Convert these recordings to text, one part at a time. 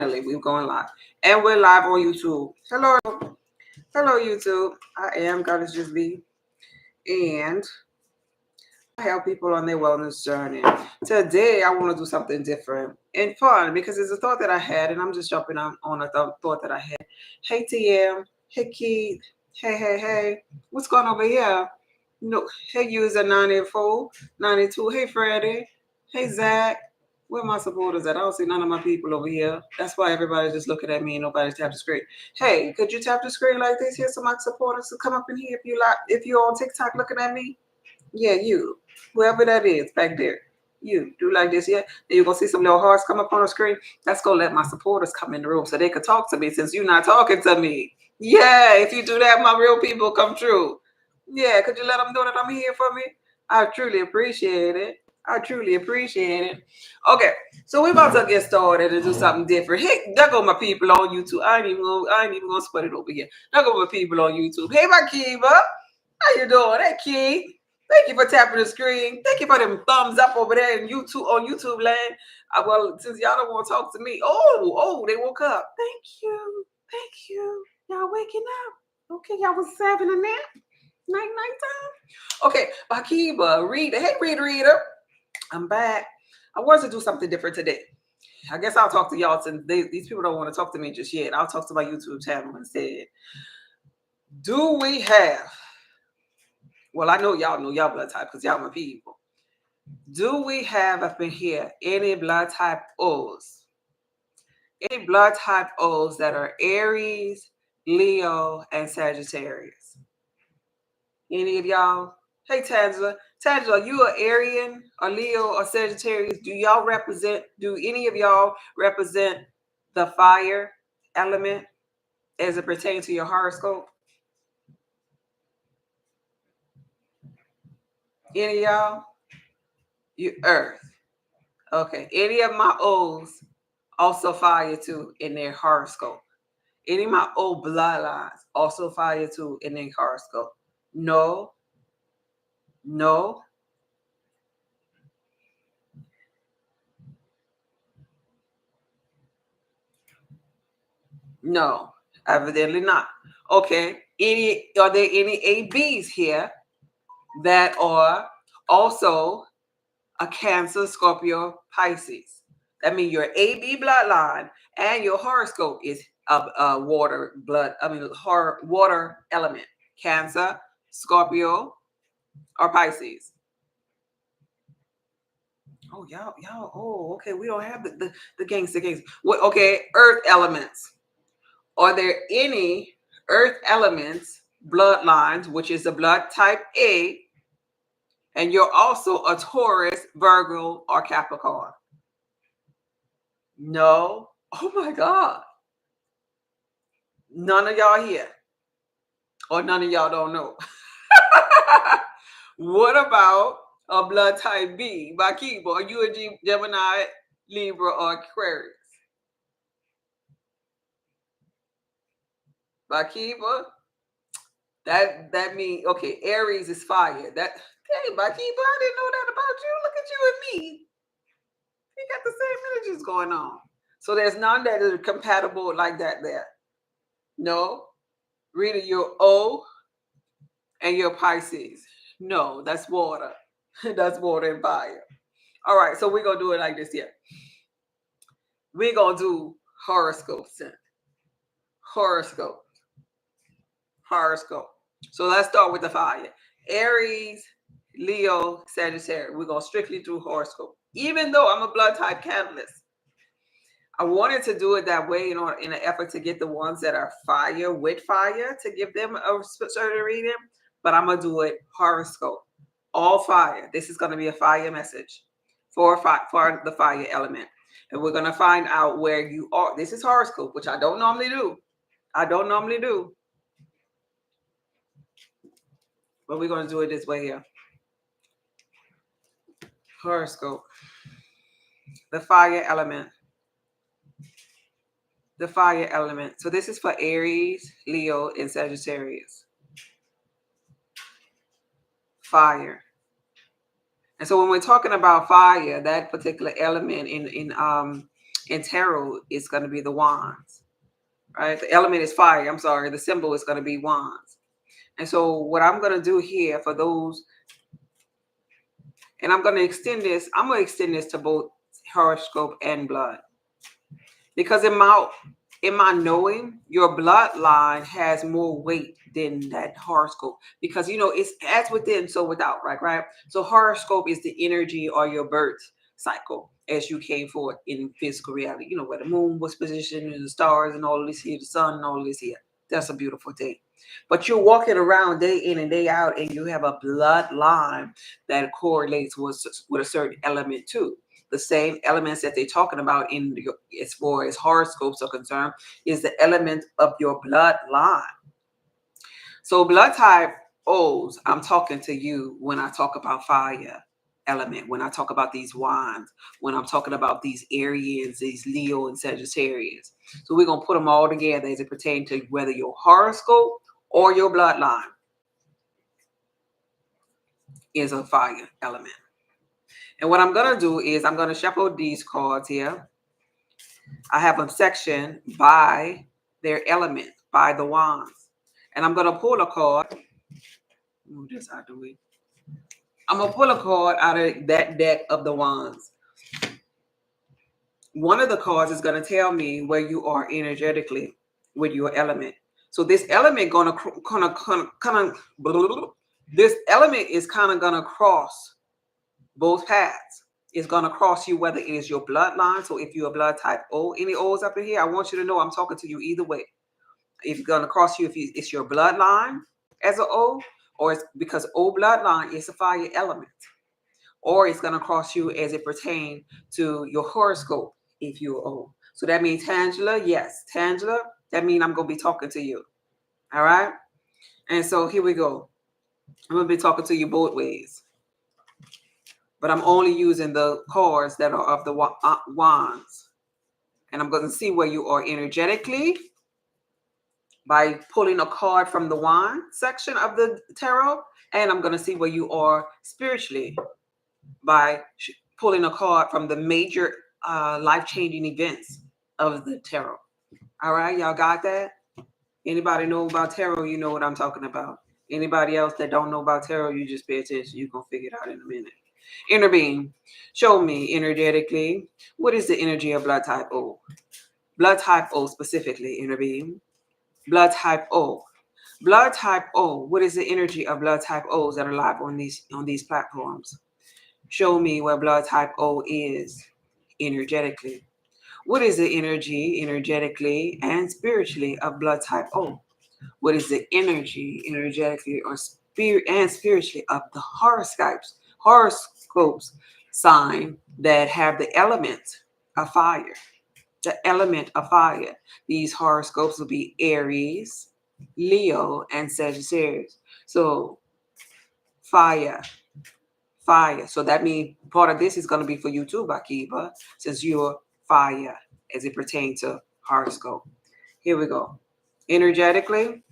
We're going live. And we're live on YouTube. Hello. Hello, YouTube. I am Goddess Just Be. And I help people on their wellness journey. Today, I want to do something different and fun because it's a thought that I had, and I'm just jumping on a thought that I had. Hey, TM. Hey, Keith. Hey. What's going on over here? No. Hey, user 94, 92. Hey, Freddie. Hey, Zach. Where my supporters at? I don't see none of my people over here. That's why everybody's just looking at me and nobody's tapping the screen. Hey, could you tap the screen like this? Here's some of my supporters to come up in here if you're on TikTok looking at me. Yeah, you. Whoever that is back there. You do like this, yeah? Then you're gonna see some little hearts come up on the screen. That's gonna let my supporters come in the room so they could talk to me since you're not talking to me. Yeah, if you do that, my real people come true. Yeah, could you let them know that I'm here for me? I truly appreciate it. I truly appreciate it. Okay, so we're about to get started and do something different. Hey, there go my people on YouTube. I ain't even gonna split it over here. There go my people on YouTube. Hey, my Kiva. How you doing? Hey, Key. Thank you for tapping the screen. Thank you for them thumbs up over there in YouTube on YouTube land. Well, since y'all don't want to talk to me, they woke up. Thank you. Y'all waking up. Okay, y'all was having a nap. Night time. Okay, Bakiba, Rita. Hey, Rita. I'm back. I wanted to do something different today. I guess I'll talk to y'all since these people don't want to talk to me just yet. I'll talk to my YouTube channel instead. Do we have? Well, I know y'all blood type because y'all my people. Do we have up in here any blood type O's? Any blood type O's that are Aries, Leo, and Sagittarius? Any of y'all? Hey, Tangela. Tangela, you are Arian or Leo or Sagittarius? Do any of y'all represent the fire element as it pertains to your horoscope? Any of y'all? You Earth. Okay. Any of my O's also fire too in their horoscope? Any of my O bloodlines also fire too in their horoscope? No. No. No. Evidently not. Okay. Are there any ABs here that are also a Cancer, Scorpio, Pisces? That means your AB bloodline and your horoscope is a water element. Cancer, Scorpio, or Pisces. Oh, y'all. Oh, okay. We don't have the gangster. What? Okay, earth elements. Are there any earth elements bloodlines, which is the blood type A, and you're also a Taurus, Virgo, or Capricorn? No. Oh my God. None of y'all here. Or none of y'all don't know. What about a blood type B? Bakiba, are you a Gemini, Libra, or Aquarius? Bakiba? That means, okay, Aries is fire. Hey, Bakiba, I didn't know that about you. Look at you and me. We got the same energies going on. So there's none that are compatible like that there. No. Rita, you're O and you're Pisces. No, that's water. That's water and fire. All right, so we're going to do it like this here. We're going to do horoscopes. Horoscope. So let's start with the fire. Aries, Leo, Sagittarius. We're going to strictly do horoscope. Even though I'm a blood type catalyst, I wanted to do it that way in an effort to get the ones that are fire with fire to give them a certain reading. But I'm going to do it horoscope. All fire. This is going to be a fire message for the fire element. And we're going to find out where you are. This is horoscope, which I don't normally do. But we're going to do it this way here. Horoscope. The fire element. So this is for Aries, Leo, and Sagittarius. Fire. And so when we're talking about fire, that particular element in In tarot, it's going to be the wands, right? The element is fire. I'm sorry. The symbol is going to be wands. And so what I'm going to do here for those, and I'm going to extend this, to both horoscope and blood. Because in my knowing, your bloodline has more weight than that horoscope. Because it's as within, so without, right? So horoscope is the energy or your birth cycle as you came forth in physical reality. Where the moon was positioned and the stars and all of this here, the sun and all of this here. That's a beautiful thing. But you're walking around day in and day out, and you have a bloodline that correlates with a certain element too. The same elements that they're talking about as far as horoscopes are concerned is the element of your bloodline. So blood type O's, I'm talking to you when I talk about fire element, when I talk about these wands, when I'm talking about these Aries, these Leo and Sagittarius. So we're going to put them all together as it pertains to whether your horoscope or your bloodline is a fire element. And what I'm going to do is I'm going to shuffle these cards here. I have a section by their element, by the wands. And I'm going to pull a card. Move this out the way. I'm going to pull a card out of that deck of the wands. One of the cards is going to tell me where you are energetically with your element. So this element this element is kind of going to cross both paths. It's going to cross you, whether it is your bloodline. So if you're a blood type O, any O's up in here, I want you to know I'm talking to you either way. If it's going to cross you, if it's your bloodline as an O, or it's because O bloodline is a fire element, or it's going to cross you as it pertains to your horoscope if you're O. So that means Tangela, yes. Tangela, that means I'm going to be talking to you. All right? And so here we go. I'm going to be talking to you both ways. But I'm only using the cards that are of the wands. And I'm going to see where you are energetically by pulling a card from the wand section of the tarot. And I'm going to see where you are spiritually by pulling a card from the major life-changing events of the tarot. All right, y'all got that? Anybody know about tarot, you know what I'm talking about. Anybody else that don't know about tarot, you just pay attention. You're going to figure it out in a minute. Inner being, show me energetically, what is the energy of blood type O? Blood type O specifically, inner being. Blood type O. Blood type O, what is the energy of blood type O's that are live on these platforms? Show me where blood type O is energetically. What is the energy energetically and spiritually of blood type O? What is the energy energetically or spiritually of the horoscopes sign that have the element of fire? The element of fire. These horoscopes will be Aries, Leo, and Sagittarius. So fire. So that means part of this is going to be for you too, Bakiba, since you're fire as it pertains to horoscope. Here we go. Energetically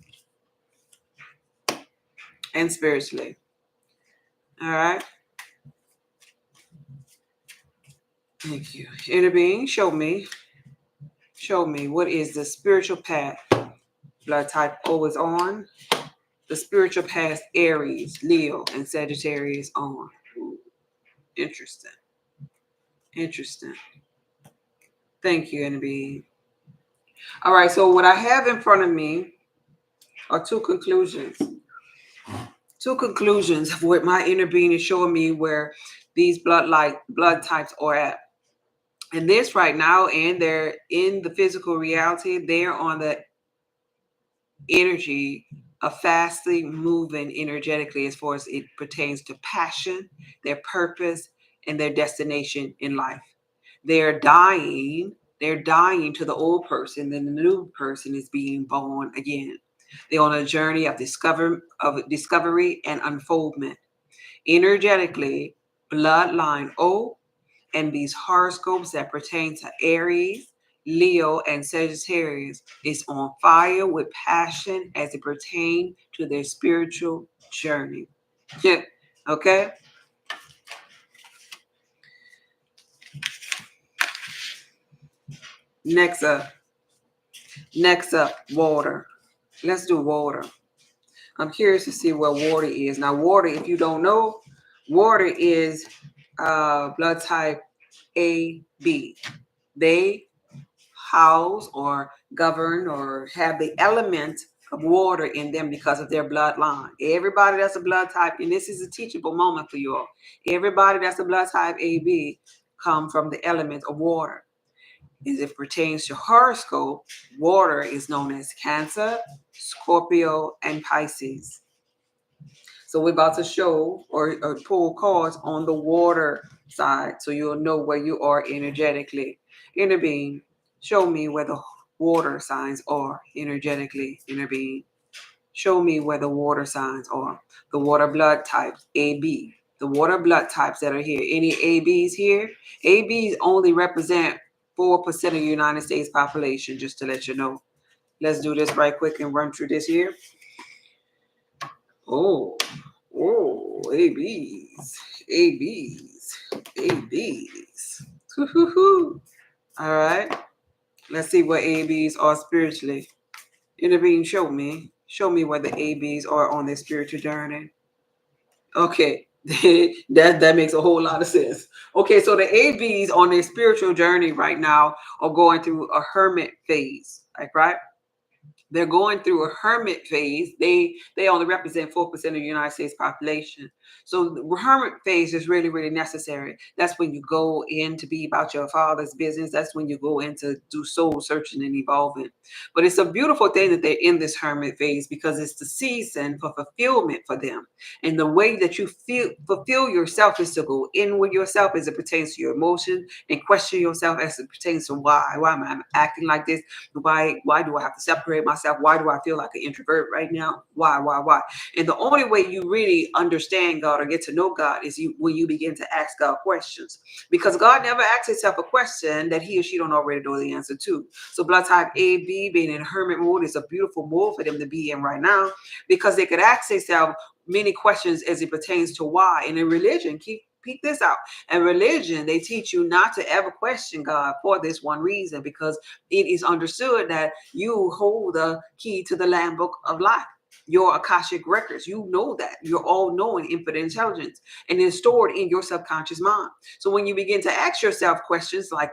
and spiritually. All right. Thank you. Inner being, show me what is the spiritual path blood type O is on. The spiritual path Aries, Leo, and Sagittarius on. Ooh, interesting. Thank you, inner being. All right, so what I have in front of me are two conclusions. Two conclusions of what my inner being is showing me where these blood types are at. And this right now, and they're in the physical reality, they're on the energy of fastly moving energetically as far as it pertains to passion, their purpose, and their destination in life. They're dying to the old person, then the new person is being born again. They're on a journey of discovery and unfoldment. Energetically, bloodline O and these horoscopes that pertain to Aries, Leo, and Sagittarius is on fire with passion as it pertains to their spiritual journey. Yeah. Okay? Next up, water. Let's do water. I'm curious to see what water is. Now, water, if you don't know, water is blood type AB. They house or govern or have the element of water in them because of their bloodline. Everybody that's a blood type, and this is a teachable moment for you all. Everybody that's a blood type AB come from the element of water. As it pertains to horoscope, water is known as Cancer, Scorpio, and Pisces. So we're about to show or pull cards on the water side so you'll know where you are energetically. Inner being, show me where the water signs are energetically. Inner being, show me where the water signs are. The water blood types, AB. The water blood types that are here. Any ABs here? ABs only represent 4% of the United States population, just to let you know. Let's do this right quick and run through this here. Oh, ABs, ABs, ABs. Hoo. All right. Let's see what ABs are spiritually. Intervene, show me. Show me where the ABs are on their spiritual journey. Okay. that makes a whole lot of sense. Okay, so the ABs on their spiritual journey right now are going through a hermit phase. Like, right? They're going through a hermit phase. They only represent 4% of the United States population. So the hermit phase is really, really necessary. That's when you go in to be about your father's business. That's when you go in to do soul searching and evolving. But it's a beautiful thing that they're in this hermit phase because it's the season for fulfillment for them. And the way that you fulfill yourself is to go in with yourself as it pertains to your emotions and question yourself as it pertains to why. Why am I acting like this? Why do I have to separate myself? Why do I feel like an introvert right now? Why? And the only way you really understand God or get to know God is when you begin to ask God questions. Because God never asks himself a question that he or she don't already know the answer to. So blood type AB being in hermit mode is a beautiful mode for them to be in right now because they could ask themselves many questions as it pertains to why. And in religion, peek this out. In religion, they teach you not to ever question God for this one reason, because it is understood that you hold the key to the Lamb Book of Life. Your Akashic records, you know that. You're all knowing infinite intelligence and it's stored in your subconscious mind. So when you begin to ask yourself questions like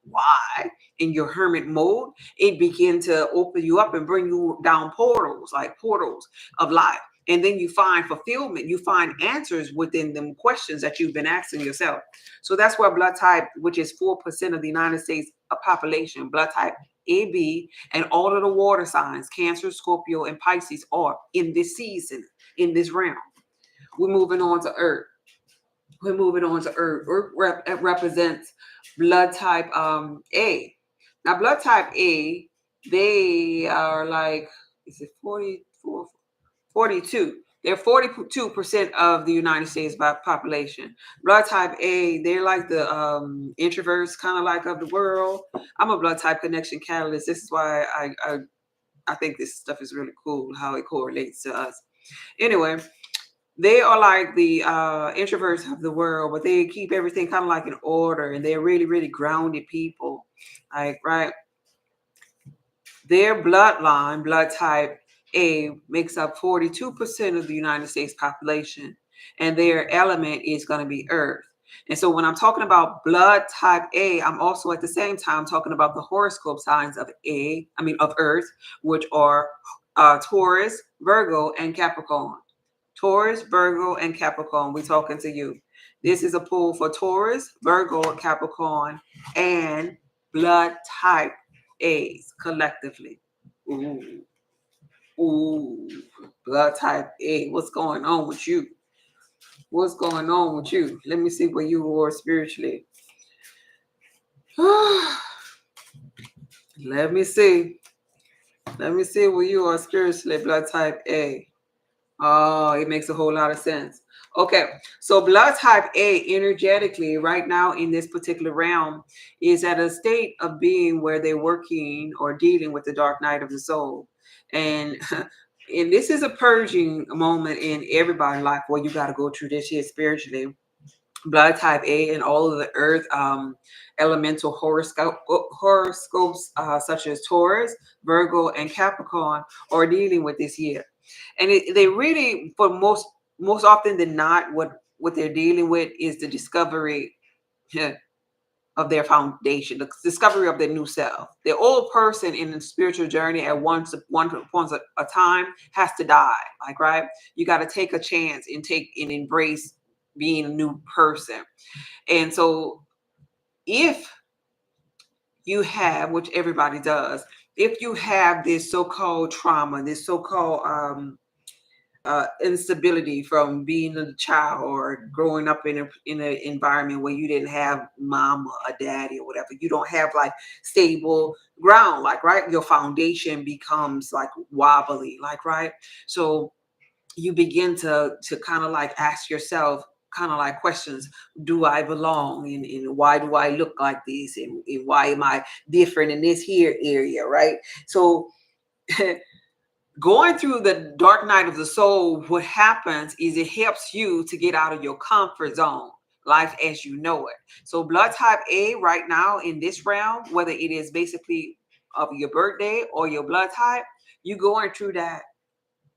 why in your hermit mode, it begin to open you up and bring you down portals, like portals of life. And then you find fulfillment, you find answers within them questions that you've been asking yourself. So that's where blood type, which is 4% of the United States population, blood type AB, and all of the water signs, Cancer, Scorpio, and Pisces, are in this season, in this realm. We're moving on to Earth. Earth represents blood type A. Now, blood type A, they are like, is it 44, 42? They're 42% of the United States population. Blood type A, they're like the introverts, kind of like of the world. I'm a blood type connection catalyst. This is why I think this stuff is really cool, how it correlates to us. Anyway, they are like the introverts of the world, but they keep everything kind of like in order, and they're really, really grounded people. Like, right? Their bloodline, blood type A, makes up 42% of the United States population, and their element is going to be Earth. And so when I'm talking about blood type A, I'm also at the same time talking about the horoscope signs of Earth, which are Taurus, Virgo, and Capricorn. Taurus, Virgo, and Capricorn. We're talking to you. This is a pull for Taurus, Virgo, Capricorn, and blood type A's collectively. Ooh, blood type A. What's going on with you? What's going on with you? Let me see where you are spiritually. Let me see. Let me see where you are spiritually, blood type A. Oh, it makes a whole lot of sense. Okay, so blood type A energetically right now in this particular realm is at a state of being where they're working or dealing with the dark night of the soul. And and this is a purging moment in everybody's life where you got to go through this shit spiritually. blood type A, and all of the earth elemental horoscopes such as Taurus, Virgo, and Capricorn are dealing with this year. And they really, for most often than not, what they're dealing with is the discovery of their foundation, the discovery of their new self. The old person in the spiritual journey at once a time has to die. Like, right? You got to take a chance and take and embrace being a new person. And so if you have, which everybody does, if you have this so-called trauma, this so-called instability from being a child or growing up in an environment where you didn't have mama or daddy or whatever, you don't have like stable ground, like, right, your foundation becomes like wobbly, like, right. So you begin to kind of like ask yourself kind of like questions. Do I belong, and why do I look like this, and why am I different in this here area, right? So going through the dark night of the soul, what happens is it helps you to get out of your comfort zone, life as you know it. So blood type A right now in this round, whether it is basically of your birthday or your blood type, you going through that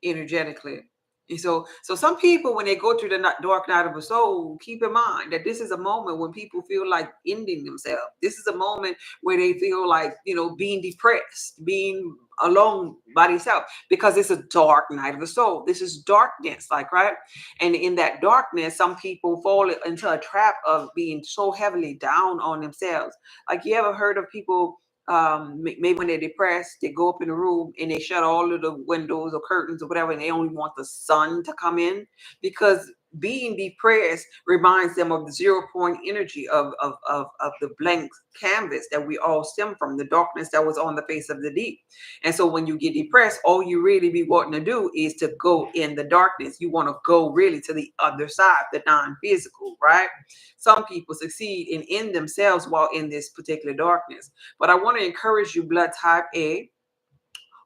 energetically. And so some people, when they go through the dark night of the soul, keep in mind that this is a moment when people feel like ending themselves. This is a moment where they feel like, being depressed, being alone by themselves, because it's a dark night of the soul. This is darkness, like, right? And in that darkness, some people fall into a trap of being so heavily down on themselves. Like, you ever heard of people, maybe when they're depressed, they go up in a room and they shut all of the windows or curtains or whatever, and they only want the sun to come in, because being depressed reminds them of the 0 point energy of the blank canvas that we all stem from, the darkness that was on the face of the deep. And so when you get depressed, all you really be wanting to do is to go in the darkness. You want to go really to the other side, the non-physical, right? Some people succeed in end themselves while in this particular darkness. But I want to encourage you, blood type A,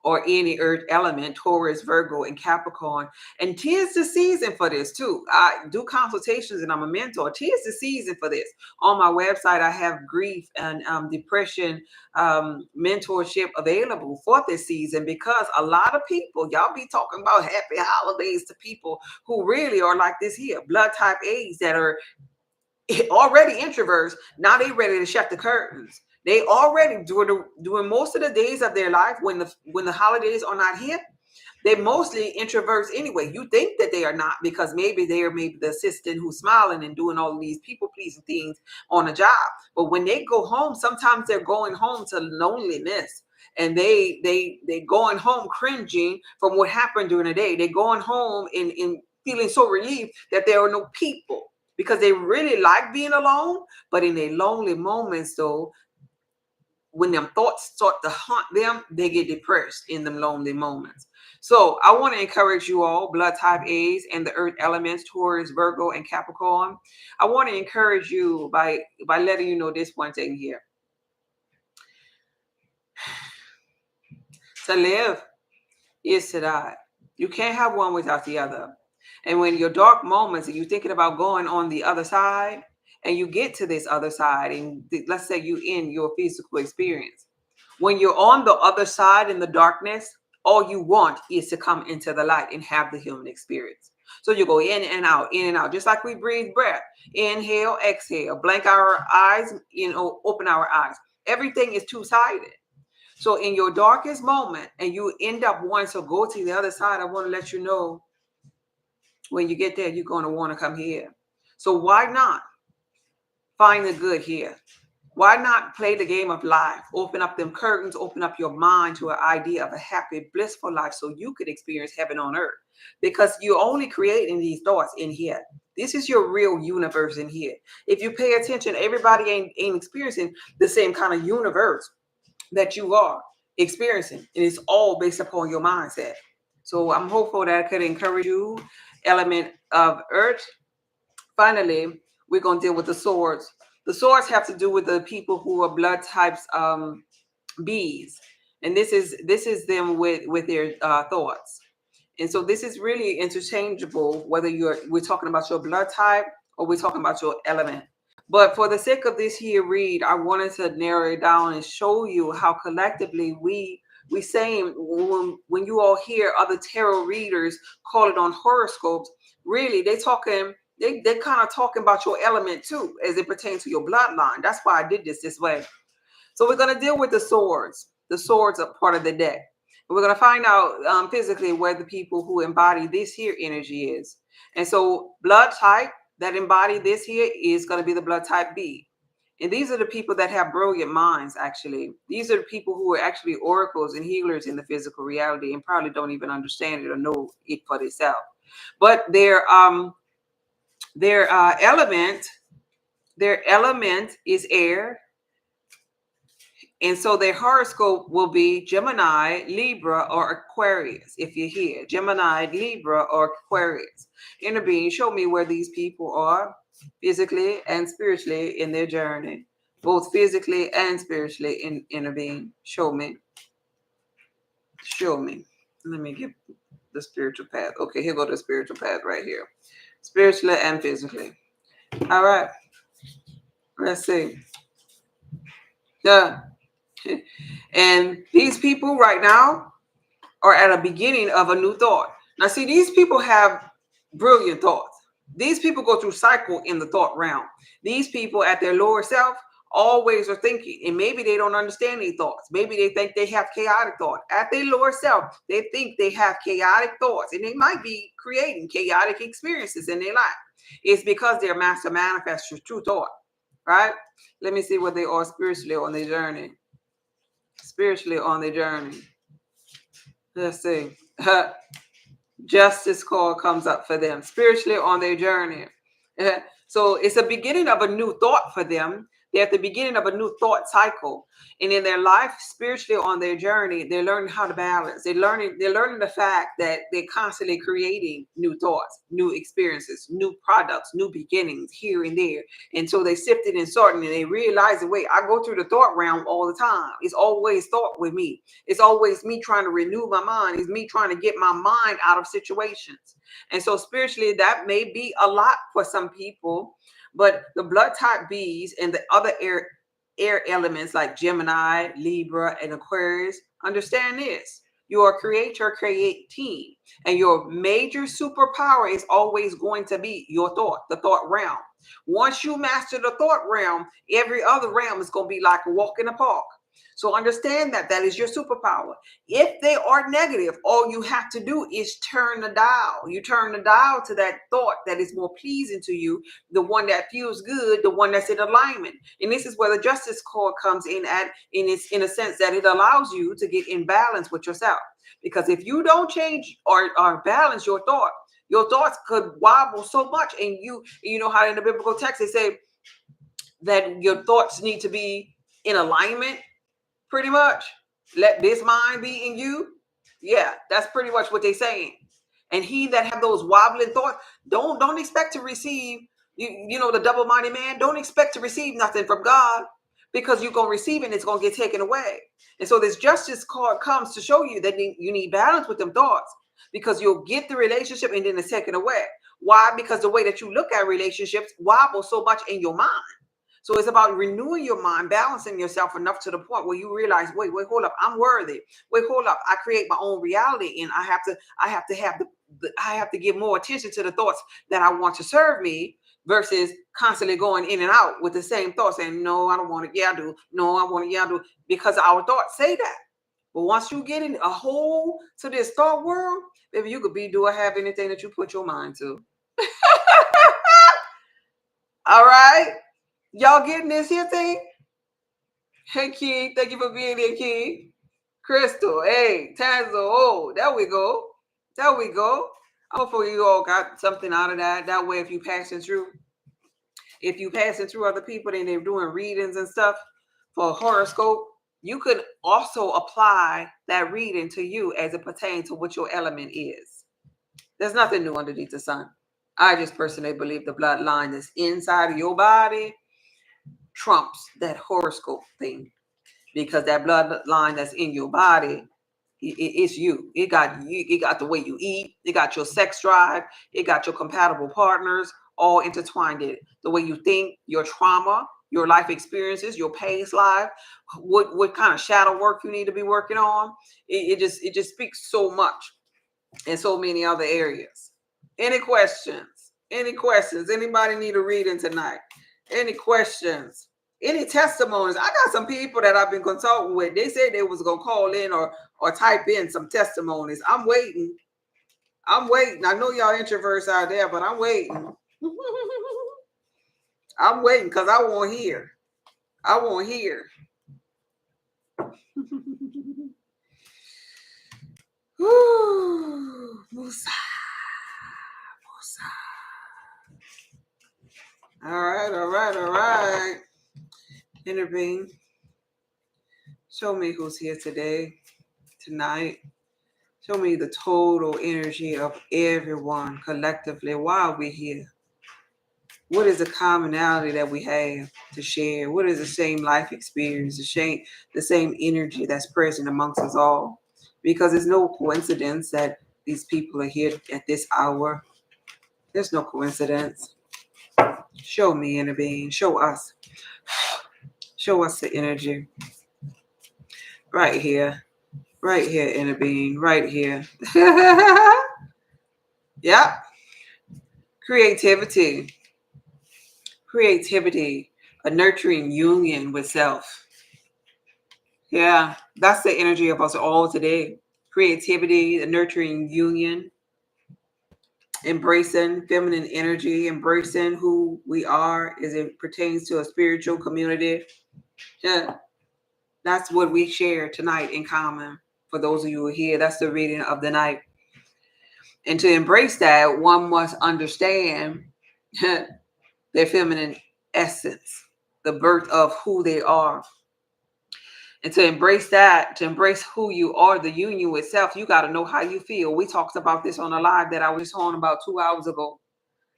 or any earth element, Taurus, Virgo, and Capricorn. And 'tis the season for this too. I do consultations and I'm a mentor. 'Tis the season for this. On my website, I have grief and depression mentorship available for this season, because a lot of people, y'all be talking about happy holidays to people who really are like this here, blood type A's that are already introverts. Now they ready to shut the curtains. They already doing most of the days of their life when the holidays are not here. They're mostly introverts anyway. You think that they are not, because maybe they are maybe the assistant who's smiling and doing all of these people pleasing things on a job. But when they go home, sometimes they're going home to loneliness. And they going home cringing from what happened during the day. They're going home in feeling so relieved that there are no people, because they really like being alone. But in their lonely moments, though, when them thoughts start to haunt them, they get depressed in them lonely moments. So I want to encourage you all, blood type A's and the earth elements, Taurus, Virgo, and Capricorn. I want to encourage you by letting you know this one thing here. To live is to die. You can't have one without the other. And when your dark moments and you're thinking about going on the other side, and you get to this other side, and let's say you end your physical experience, when you're on the other side in the darkness, all you want is to come into the light and have the human experience. So you go in and out, just like we breathe breath. Inhale, exhale, blank our eyes, open our eyes. Everything is two-sided. So in your darkest moment, and you end up wanting to go to the other side, I want to let you know, when you get there, you're going to want to come here. So why not find the good here? Why not play the game of life? Open up them curtains, open up your mind to an idea of a happy, blissful life, so you could experience heaven on earth. Because you're only creating these thoughts in here. This is your real universe in here. If you pay attention, everybody ain't experiencing the same kind of universe that you are experiencing. And it's all based upon your mindset. So I'm hopeful that I could encourage you, element of earth. Finally, we're going to deal with the swords. The swords have to do with the people who are blood types B's. And this is them with their thoughts. And so this is really interchangeable, whether we're talking about your blood type or we're talking about your element. But for the sake of this here read, I wanted to narrow it down and show you how collectively we saying when you all hear other tarot readers call it on horoscopes, really they kind of talking about your element too as it pertains to your bloodline. That's why I did this way. So we're going to deal with the swords. The swords are part of the deck. And we're going to find out physically where the people who embody this here energy is. And so blood type that embody this here is going to be the blood type B. And these are the people that have brilliant minds, actually. These are the people who are actually oracles and healers in the physical reality and probably don't even understand it or know it for themselves. But their element is air. And so their horoscope will be Gemini, Libra, or Aquarius. If you're here, Gemini, Libra, or Aquarius. Inner being, show me where these people are physically and spiritually in their journey. Both physically and spiritually in inner being. Show me. Show me. Let me get the spiritual path. Okay, here go the spiritual path right here. Spiritually and physically. All right. Let's see. Yeah. And these people right now are at a beginning of a new thought. Now, see, these people have brilliant thoughts. These people go through cycle in the thought realm. These people at their lower self always are thinking, and maybe they don't understand these thoughts. Maybe they think they have chaotic thoughts. At their lower self, they think they have chaotic thoughts, and they might be creating chaotic experiences in their life. It's because they're master manifestors true thought, right? Let me see what they are spiritually on their journey. Spiritually on their journey. Let's see. Justice call comes up for them. Spiritually on their journey. So it's a beginning of a new thought for them. They're at the beginning of a new thought cycle. And in their life, spiritually on their journey, they're learning how to balance. They're learning the fact that they're constantly creating new thoughts, new experiences, new products, new beginnings here and there. And so they sifted and sorted and they realized, wait, I go through the thought realm all the time. It's always thought with me. It's always me trying to renew my mind. It's me trying to get my mind out of situations. And so spiritually, that may be a lot for some people. But the blood type Bs and the other air elements like Gemini, Libra, and Aquarius, understand this. You are creator, creating, and your major superpower is always going to be your thought, the thought realm. Once you master the thought realm, every other realm is going to be like a walk in the park. So understand that is your superpower. If they are negative, all you have to do is turn the dial. You turn the dial to that thought that is more pleasing to you, the one that feels good, the one that's in alignment. And this is where the justice card comes in in a sense that it allows you to get in balance with yourself. Because if you don't change or balance your thoughts could wobble so much. And you know how in the biblical text they say that your thoughts need to be in alignment. Pretty much, let this mind be in you. Yeah, that's pretty much what they're saying. And he that have those wobbling thoughts, don't expect to receive, you know, the double-minded man, don't expect to receive nothing from God, because you're going to receive it and it's going to get taken away. And so this justice card comes to show you that you need balance with them thoughts, because you'll get the relationship and then it's taken away. Why? Because the way that you look at relationships wobble so much in your mind. So it's about renewing your mind, balancing yourself enough to the point where you realize, wait, hold up, I'm worthy. Wait, hold up, I create my own reality, and I have to give more attention to the thoughts that I want to serve me, versus constantly going in and out with the same thoughts, saying, no, I don't want it. Yeah, I do. No, I want it. Yeah, I do. Because our thoughts say that. But once you get in a hole to this thought world, baby, you could do or have anything that you put your mind to. All right. Y'all getting this here thing? Hey, Key. Thank you for being here, Key. Crystal. Hey, Tanzo. Oh, there we go. There we go. Hopefully you all got something out of that. That way, if you passing through other people and they're doing readings and stuff for a horoscope, you could also apply that reading to you as it pertains to what your element is. There's nothing new underneath the sun. I just personally believe the bloodline that's inside of your body trumps that horoscope thing, because that bloodline that's in your body, it's you. It got the way you eat. It got your sex drive. It got your compatible partners. all intertwined it. The way you think, your trauma, your life experiences, your past life, what kind of shadow work you need to be working on. It just speaks so much in so many other areas. Any questions? Any questions? Anybody need a reading tonight? Any questions? Any testimonies? I got some people that I've been consulting with. They said they was gonna call in or type in some testimonies. I'm waiting. I'm waiting. I know y'all introverts out there, but I'm waiting. I'm waiting because I want to hear. I want to hear. Musa. All right. Intervene. Show me who's here today, tonight. Show me the total energy of everyone collectively while we're here. What is the commonality that we have to share? What is the same life experience, the same energy that's present amongst us all? Because it's no coincidence that these people are here at this hour. There's no coincidence. Show me, inner being. Show us. Show us the energy. Right here. Right here, inner being. Right here. Yep. Creativity. Creativity. A nurturing union with self. Yeah, that's the energy of us all today. Creativity, a nurturing union, embracing feminine energy, embracing who we are as it pertains to a spiritual community. Yeah, that's what we share tonight in common. For those of you who are here, that's the reading of the night. And to embrace that, one must understand their feminine essence, the birth of who they are. And to embrace that, to embrace who you are, the union with self, you got to know how you feel. We talked about this on a live that I was on about 2 hours ago.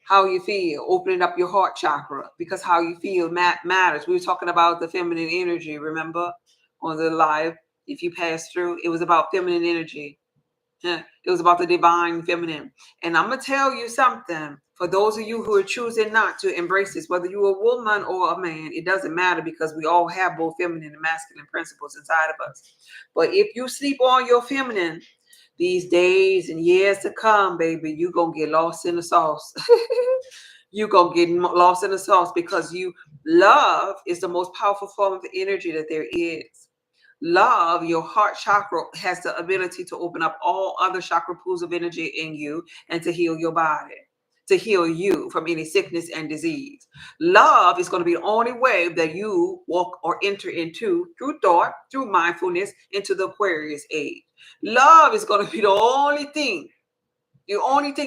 How you feel, opening up your heart chakra, because how you feel matters. We were talking about the feminine energy, remember, on the live. If you pass through, it was about feminine energy. It was about the divine feminine. And I'm going to tell you something. For those of you who are choosing not to embrace this, whether you're a woman or a man, it doesn't matter because we all have both feminine and masculine principles inside of us. But if you sleep on your feminine, these days and years to come, baby, you're going to get lost in the sauce. You're going to get lost in the sauce because love is the most powerful form of energy that there is. Love, your heart chakra, has the ability to open up all other chakra pools of energy in you and to heal your body, to heal you from any sickness and disease. Love is going to be the only way that you walk or enter into, through thought, through mindfulness, into the Aquarius age. Love is going to be the only thing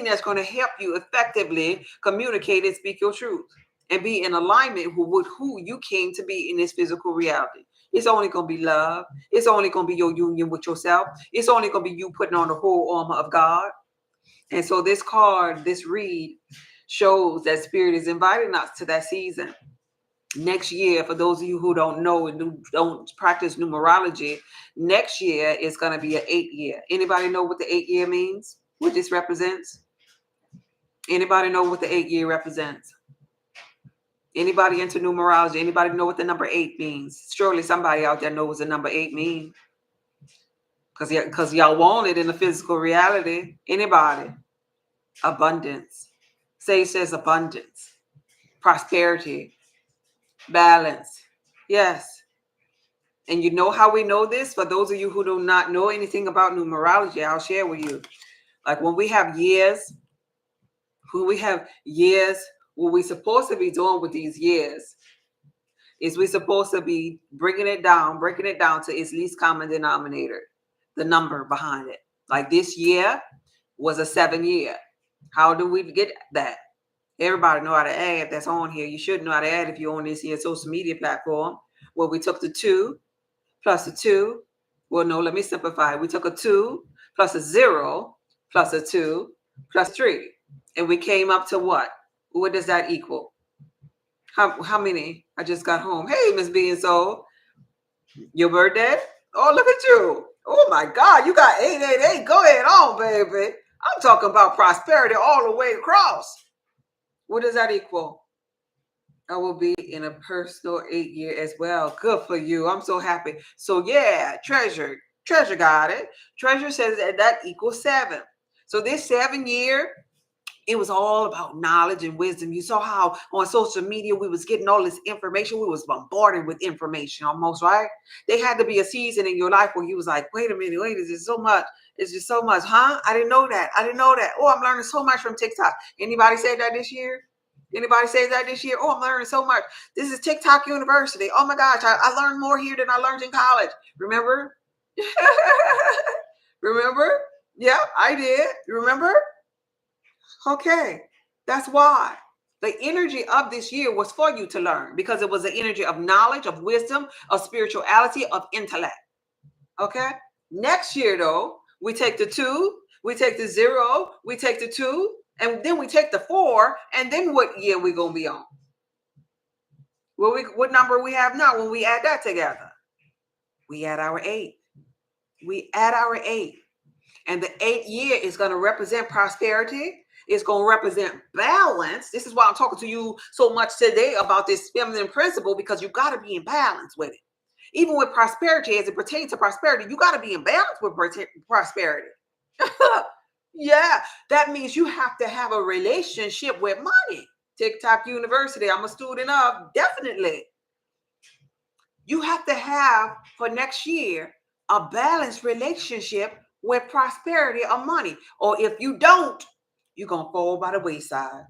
that's going to help you effectively communicate and speak your truth and be in alignment with who you came to be in this physical reality. It's only going to be love. It's only going to be your union with yourself. It's only going to be you putting on the whole armor of God. And so this card, this read, shows that Spirit is inviting us to that season. Next year, for those of you who don't know and don't practice numerology, next year is going to be an 8 year. Anybody know what the 8 year means? What this represents? Anybody know what the 8 year represents? Anybody into numerology? Anybody know what the number 8 means? Surely somebody out there knows what the number 8 means. Because y'all want it in the physical reality. Anybody? Abundance. Sage says abundance. Prosperity. Balance. Yes. And you know how we know this? For those of you who do not know anything about numerology, I'll share with you. Like when we have years, what we're supposed to be doing with these years is we're supposed to be breaking it down to its least common denominator, the number behind it. Like this year was a 7 year. How do we get that? Everybody know how to add that's on here. You should know how to add if you're on this here social media platform. Well, we took the 2 plus a 2. Well, no, let me simplify. We took a 2 plus a 0 plus a 2 plus 3. And we came up to what? What does that equal? How many? I just got home. Hey, Miss Being Soul. Your birthday? Oh, look at you. Oh my God, you got 888. Go ahead on, baby. I'm talking about prosperity all the way across. What does that equal? I will be in a personal 8-year as well. Good for you. I'm so happy. So yeah, treasure got it. Treasure says that equals 7. So this 7-year, it was all about knowledge and wisdom. You saw how on social media we was getting all this information. We was bombarded with information almost, right? They had to be a season in your life where you was like, wait a minute, wait, is this so much? It's just so much, huh? I didn't know that. I didn't know that. Oh, I'm learning so much from TikTok. Anybody say that this year? Anybody say that this year? Oh, I'm learning so much. This is TikTok University. Oh my gosh, I learned more here than I learned in college. Remember? Remember? Yeah, I did. Remember? Okay, that's why. The energy of this year was for you to learn because it was an energy of knowledge, of wisdom, of spirituality, of intellect. Okay? Next year, though, we take the 2, we take the 0, we take the 2, and then we take the 4, and then what year we going to be on? Well, what number we have now when we add that together? We add our 8. We add our 8. And the 8th year is going to represent prosperity. It's going to represent balance. This is why I'm talking to you so much today about this feminine principle, because you got to be in balance with it. Even with prosperity, as it pertains to prosperity, you got to be in balance with prosperity. Yeah, that means you have to have a relationship with money. TikTok University, I'm a student of, definitely. You have to have, for next year, a balanced relationship with prosperity or money. Or if you don't, you're going to fall by the wayside.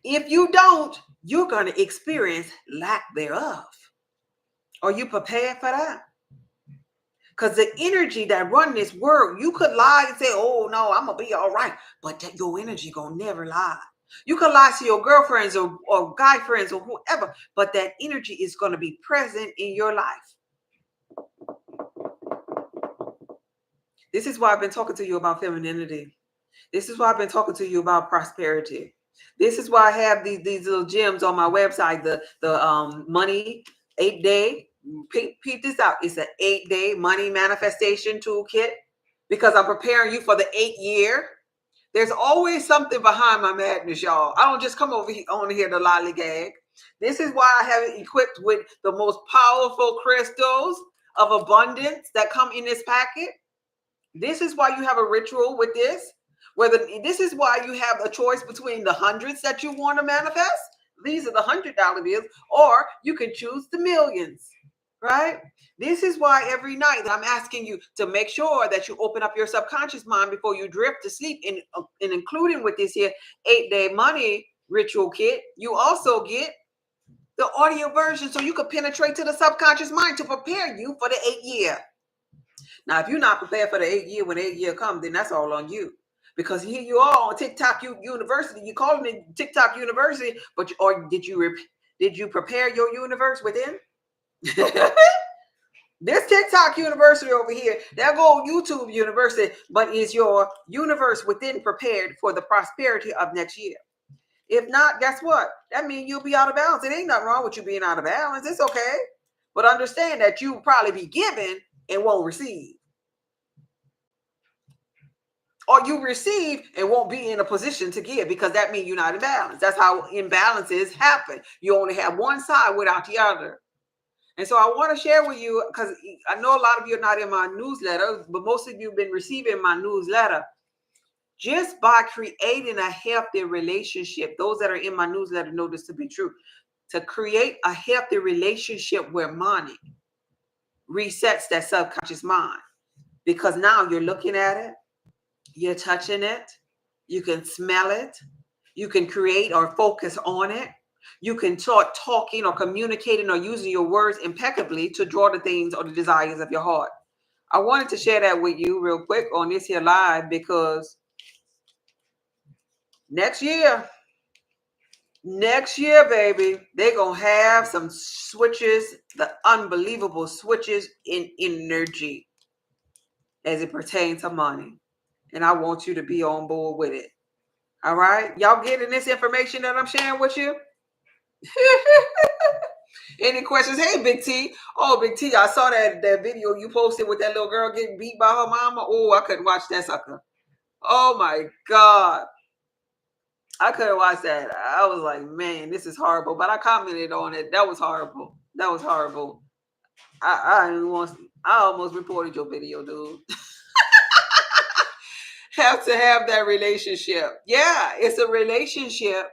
If you don't, you're going to experience lack thereof. Are you prepared for that? Because the energy that run this world, you could lie and say, oh, no, I'm going to be all right. But that your energy going to never lie. You could lie to your girlfriends or guy friends or whoever, but that energy is going to be present in your life. This is why I've been talking to you about femininity. This is why I've been talking to you about prosperity. This is why I have these little gems on my website, the money 8-day. Peep this out. It's an 8-day money manifestation toolkit because I'm preparing you for the 8th year. There's always something behind my madness, y'all. I don't just come over here on here to lollygag. This is why I have it equipped with the most powerful crystals of abundance that come in this packet. This is why you have a ritual with this. This is why you have a choice between the hundreds that you want to manifest. These are the $100 bills, or you can choose the millions, right? This is why every night I'm asking you to make sure that you open up your subconscious mind before you drift to sleep. And including with this here 8-day money ritual kit, you also get the audio version so you can penetrate to the subconscious mind to prepare you for the 8th year. Now, if you're not prepared for the 8th year, when the 8th year comes, then that's all on you. Because here you are on TikTok University. You calling it TikTok University, but did you prepare your universe within? This TikTok University over here, that go YouTube University, but is your universe within prepared for the prosperity of next year? If not, guess what? That means you'll be out of balance. It ain't nothing wrong with you being out of balance. It's okay. But understand that you'll probably be giving and won't receive. Or you receive and won't be in a position to give because that means you're not in balance. That's how imbalances happen. You only have one side without the other. And so I want to share with you, because I know a lot of you are not in my newsletter, but most of you have been receiving my newsletter. Just by creating a healthy relationship, those that are in my newsletter know this to be true. To create a healthy relationship with money resets that subconscious mind, because now you're looking at it, you're touching it, you can smell it, you can create or focus on it. You can start talking or communicating or using your words impeccably to draw the things or the desires of your heart. I wanted to share that with you real quick on this here live, because next year, baby, they're going to have some switches, the unbelievable switches in energy as it pertains to money. And I want you to be on board with it. All right? Y'all getting this information that I'm sharing with you? Any questions? Hey, Big T. Oh, Big T, I saw that video you posted with that little girl getting beat by her mama. Oh, I couldn't watch that sucker. Oh, my God. I couldn't watch that. I was like, man, this is horrible. But I commented on it. That was horrible. That was horrible. I didn't want. I almost reported your video, dude. Have to have that relationship. Yeah, it's a relationship.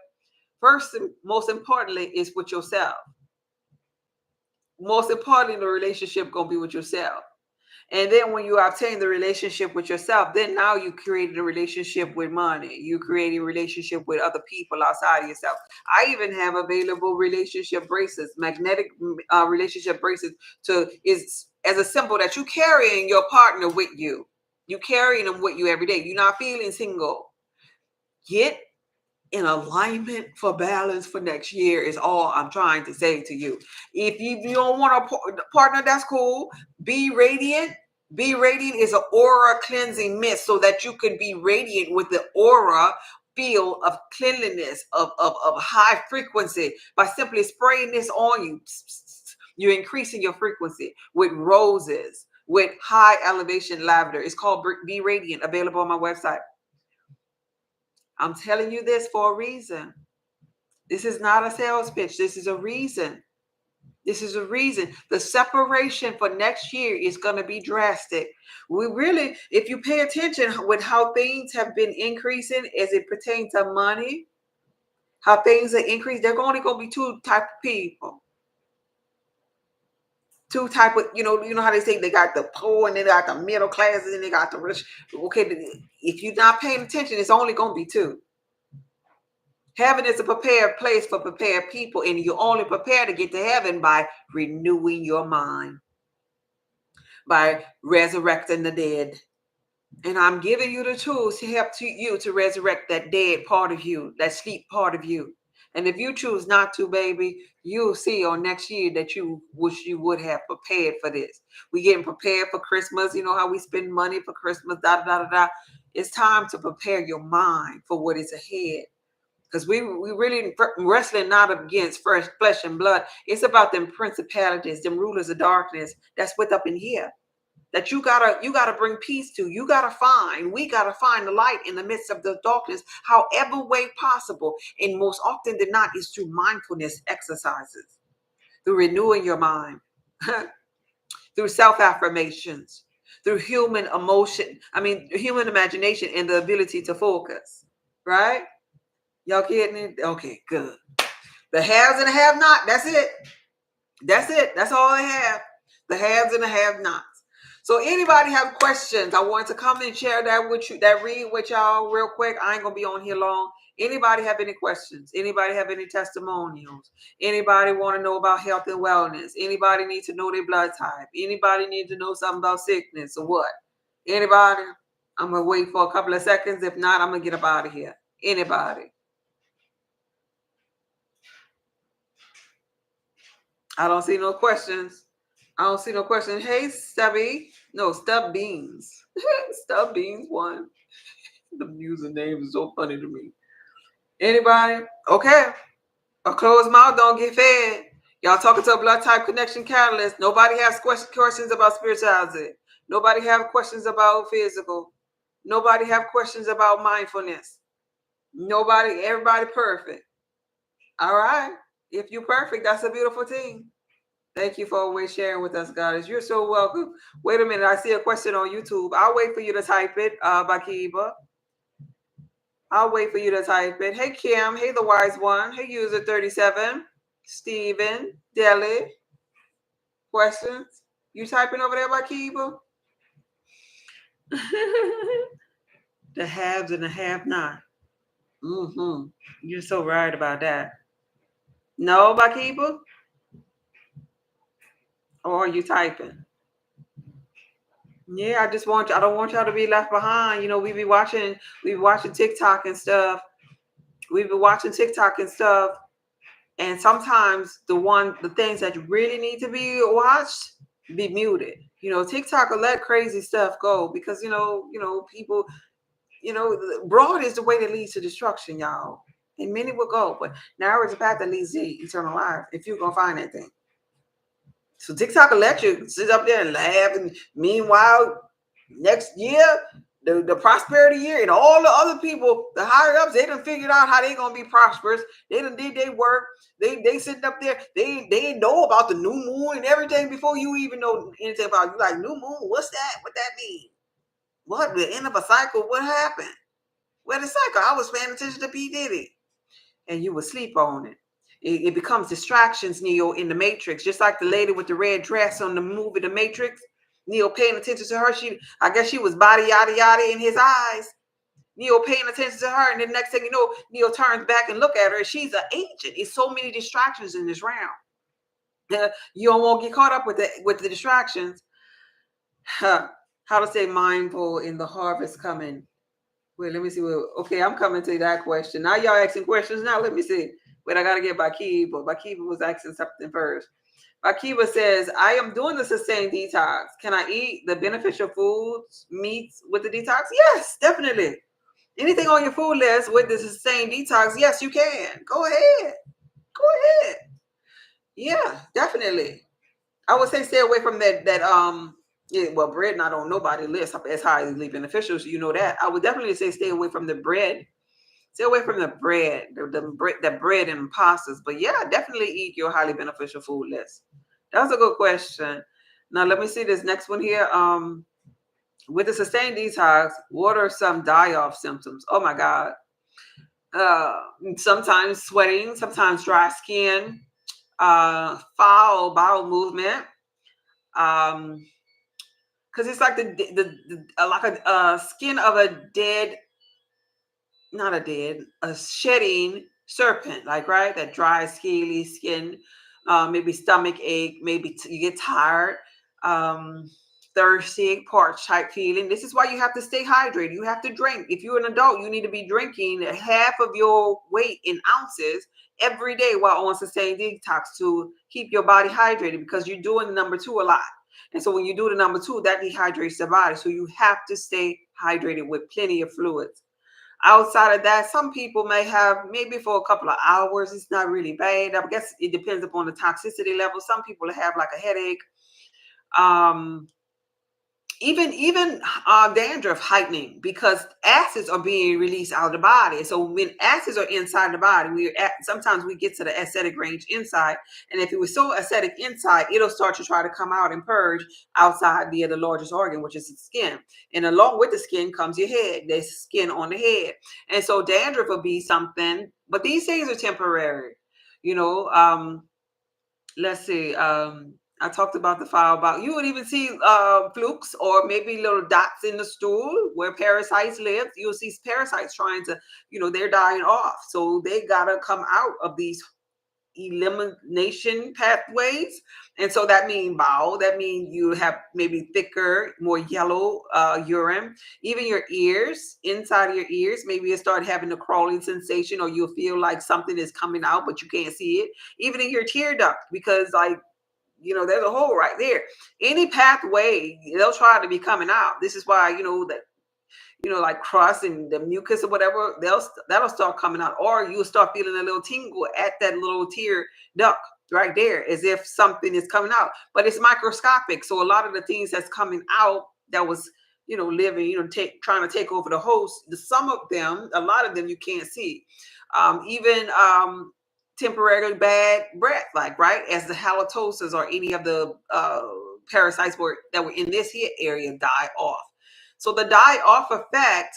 First and most importantly, is with yourself. Most importantly, the relationship gonna be with yourself. And then when you obtain the relationship with yourself, then now you created a relationship with money. You create a relationship with other people outside of yourself. I even have available relationship bracelets, magnetic relationship bracelets to is as a symbol that you carrying your partner with you. You carrying them with you every day. You're not feeling single. Get in alignment for balance for next year is all I'm trying to say to you. If you don't want a partner, that's cool. Be radiant. Be radiant is an aura cleansing mist so that you can be radiant with the aura feel of cleanliness, of high frequency by simply spraying this on you. You're increasing your frequency with roses, with high elevation lavender. It's called Be Radiant, available on my website. I'm telling you this for a reason. This is not a sales pitch. This is a reason. This is a reason. The separation for next year is going to be drastic. We really, if you pay attention with how things have been increasing as it pertains to money, how things are increased, there are only going to be two type of people. Two type of, you know how they say they got the poor and they got the middle classes and they got the rich. Okay, if you're not paying attention, it's only going to be two. Heaven is a prepared place for prepared people, and you only prepare to get to heaven by renewing your mind, by resurrecting the dead. And I'm giving you the tools to help you to resurrect that dead part of you, that sleep part of you. And if you choose not to, baby, you'll see on next year that you wish you would have prepared for this. We getting prepared for Christmas. You know how we spend money for Christmas, da da da da. It's time to prepare your mind for what is ahead. Because we really wrestling not against flesh and blood. It's about them principalities, them rulers of darkness that's with up in here. That you gotta bring peace to. We gotta find the light in the midst of the darkness, however way possible. And most often than not, is through mindfulness exercises, through renewing your mind, through self-affirmations, through human imagination and the ability to focus. Right? Y'all getting it? Okay, good. The haves and the have not. That's it. That's it. That's all I have. The haves and the have nots. So anybody have questions? I want to come and share that with you, that read with y'all real quick. I ain't gonna be on here long. Anybody have any questions? Anybody have any testimonials? Anybody want to know about health and wellness? Anybody need to know their blood type? Anybody need to know something about sickness or what? Anybody? I'm gonna wait for a couple of seconds. If not, I'm gonna get up out of here. Anybody? I don't see no questions. Hey, Stubby. No, Stub Beans. Stub Beans one. The username is so funny to me. Anybody? Okay. A closed mouth don't get fed. Y'all talking to a blood type connection catalyst. Nobody has questions about spirituality. Nobody have questions about physical. Nobody have questions about mindfulness. Everybody perfect. All right. If you're perfect, that's a beautiful thing. Thank you for always sharing with us, guys. You're so welcome. Wait a minute. I see a question on YouTube. I'll wait for you to type it, Bakiba. I'll wait for you to type it. Hey, Kim. Hey, the wise one. Hey, user 37. Steven. Deli. Questions? You typing over there, Bakiba? The haves and the have not. You're so right about that. No, Bakiba? Or are you typing? Yeah, I don't want y'all to be left behind. We be watching TikTok and stuff. And sometimes the things that really need to be watched be muted. TikTok will let crazy stuff go because people, broad is the way that leads to destruction, y'all. And many will go, but narrow is the path that leads to eternal life if you're gonna find that thing. So TikTok will let you sit up there and laugh, and meanwhile, next year the prosperity year, and all the other people, the higher ups, they done figured out how they gonna be prosperous. They done did their work. They sitting up there. They know about the new moon and everything before you even know anything about it. You like, new moon? What's that? What that mean? What, the end of a cycle? What happened? Where the cycle? I was paying attention to P Diddy, and you would sleep on it. It becomes distractions, Neo, in the Matrix, just like the lady with the red dress on the movie The Matrix. Neo paying attention to her. I guess she was body yada yada in his eyes. Neo paying attention to her, and then next thing you know, Neo turns back and look at her. She's an agent. It's so many distractions in this round. You don't want to get caught up with the distractions. How to stay mindful in the harvest coming. Wait, let me see. Okay, I'm coming to that question. Now y'all asking questions. Now let me see. Wait, I gotta get Bakiba. Bakiba was asking something first. Bakiba says, I am doing the sustained detox. Can I eat the beneficial foods, meats with the detox? Yes, definitely. Anything on your food list with the sustained detox, yes, you can. Go ahead. Go ahead. Yeah, definitely. I would say stay away from that yeah, well, bread not on nobody's list as highly beneficial, so you know that. I would definitely say stay away from the bread. Stay away from the bread, the bread and pastas. But yeah, definitely eat your highly beneficial food list. That was a good question. Now let me see this next one here. With the sustained detox, what are some die-off symptoms? Oh my God. Sometimes sweating, sometimes dry skin, foul bowel movement. Because it's like like a skin of a dead, not a dead, a shedding serpent, like, right? That dry, scaly skin, maybe stomach ache, maybe you get tired, thirsty, parched type feeling. This is why you have to stay hydrated. You have to drink. If you're an adult, you need to be drinking half of your weight in ounces every day while on sustained detox to keep your body hydrated, because you're doing number two a lot. And so when you do the number two, that dehydrates the body. So you have to stay hydrated with plenty of fluids. Outside of that, some people may have maybe for a couple of hours. It's not really bad. I guess it depends upon the toxicity level. Some people have like a headache. Even dandruff heightening, because acids are being released out of the body. So when acids are inside the body, sometimes we get to the acidic range inside, and if it was so acidic inside, it'll start to try to come out and purge outside via the largest organ, which is the skin. And along with the skin comes your head. There's skin on the head, and so dandruff will be something. But these things are temporary, you know. Let's see. I talked about the file about you would even see flukes or maybe little dots in the stool where parasites live. You'll see parasites trying to, they're dying off. So they gotta come out of these elimination pathways. And so that means bowel, that means you have maybe thicker, more yellow urine. Even your ears, inside of your ears, maybe you start having a crawling sensation, or you'll feel like something is coming out but you can't see it. Even in your tear duct, because there's a hole right there. Any pathway, they'll try to be coming out. This is why, like crust and the mucus or whatever, that'll start coming out, or you'll start feeling a little tingle at that little tear duct right there, as if something is coming out, but it's microscopic. So a lot of the things that's coming out that was, living, trying to take over the host, some of them, a lot of them you can't see. Even temporarily bad breath, like, right, as the halitosis or any of the parasites that were in this here area die off. So the die off effect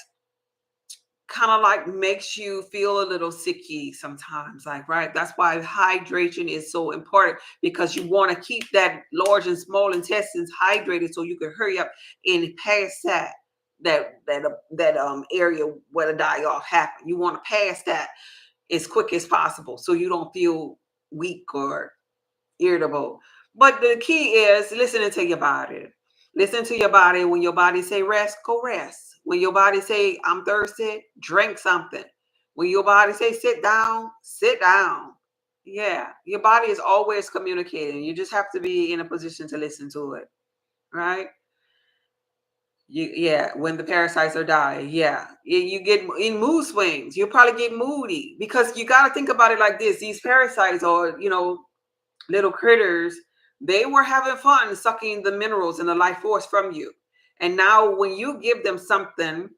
kind of like makes you feel a little sicky sometimes, like, right? That's why hydration is so important, because you want to keep that large and small intestines hydrated so you can hurry up and pass that area where the die off happened. You want to pass that as quick as possible so you don't feel weak or irritable. But the key is listening to your body. Listen to your body. When your body say rest, go rest. When your body say I'm thirsty, drink something. When your body say sit down, sit down. Yeah, your body is always communicating. You just have to be in a position to listen to it, right? When the parasites are dying, you get in mood swings. You probably get moody, because you got to think about it like this: these parasites, or little critters, they were having fun sucking the minerals and the life force from you. And now when you give them something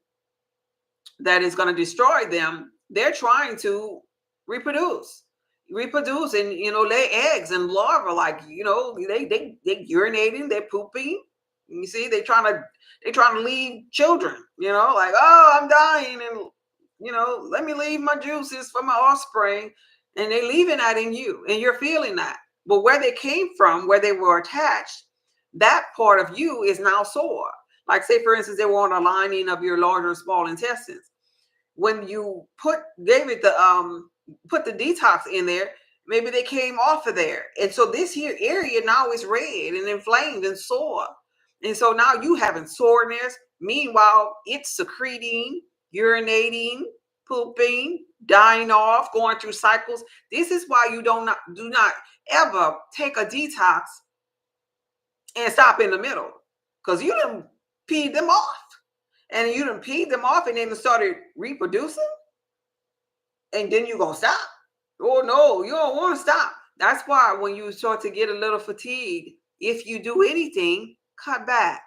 that is going to destroy them, they're trying to reproduce, and lay eggs and larvae. Like they urinating, they're pooping. You see, they trying to leave children. Like, oh, I'm dying, and let me leave my juices for my offspring, and they leaving that in you, and you're feeling that. But where they came from, where they were attached, that part of you is now sore. Like, say for instance, they were on a lining of your larger and small intestines. When you gave it the put the detox in there, maybe they came off of there, and so this here area now is red and inflamed and sore, and so now you having soreness. Meanwhile, it's secreting, urinating, pooping, dying off, going through cycles. This is why you do not ever take a detox and stop in the middle, because you done peed them off, and you done peed them off, and then started reproducing, and then you're gonna stop. Oh no, you don't want to stop. That's why when you start to get a little fatigued, if you do anything, cut back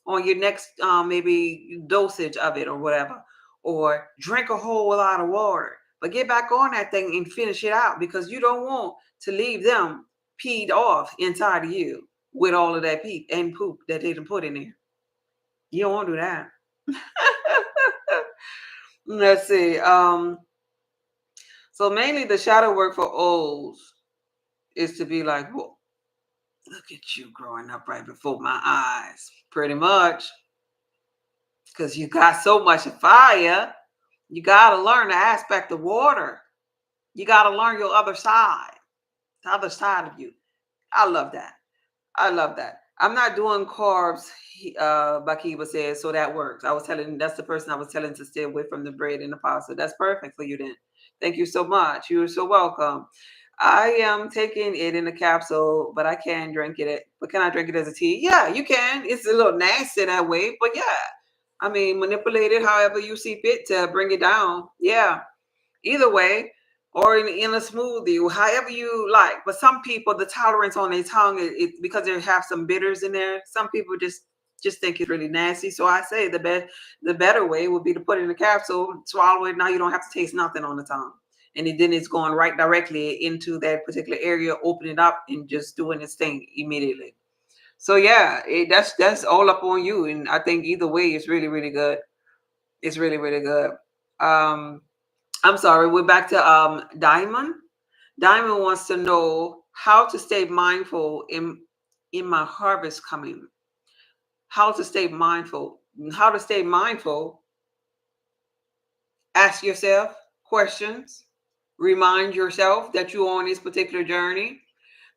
on your next maybe dosage of it or whatever, or drink a whole lot of water. But get back on that thing and finish it out, because you don't want to leave them peed off inside of you with all of that pee and poop that they done put in there. You don't want to do that. Let's see. So mainly the shadow work for O's is to be like, whoa, look at you growing up right before my eyes, pretty much. Because you got so much fire, you got to learn the aspect of water. You got to learn your other side, the other side of you. I love that. I love that. I'm not doing carbs, Bakiba says, so that works. That's the person I was telling to stay away from the bread and the pasta. That's perfect for you then. Thank you so much. You're so welcome. I am taking it in a capsule, but I can drink it. But can I drink it as a tea? Yeah, you can. It's a little nasty that way, but yeah. I mean, manipulate it however you see fit to bring it down. Yeah, either way, or in a smoothie, however you like. But some people, the tolerance on their tongue, because they have some bitters in there. Some people just think it's really nasty. So I say the better way would be to put it in a capsule, swallow it. Now you don't have to taste nothing on the tongue, and then it's going right directly into that particular area, opening up and just doing its thing immediately. So yeah, that's all up on you, and I think either way, it's really really good. It's really really good. Um, I'm sorry, we're back to Diamond. Diamond wants to know how to stay mindful in my harvest coming. How to stay mindful. How to stay mindful. Ask yourself questions. Remind yourself that you're on this particular journey.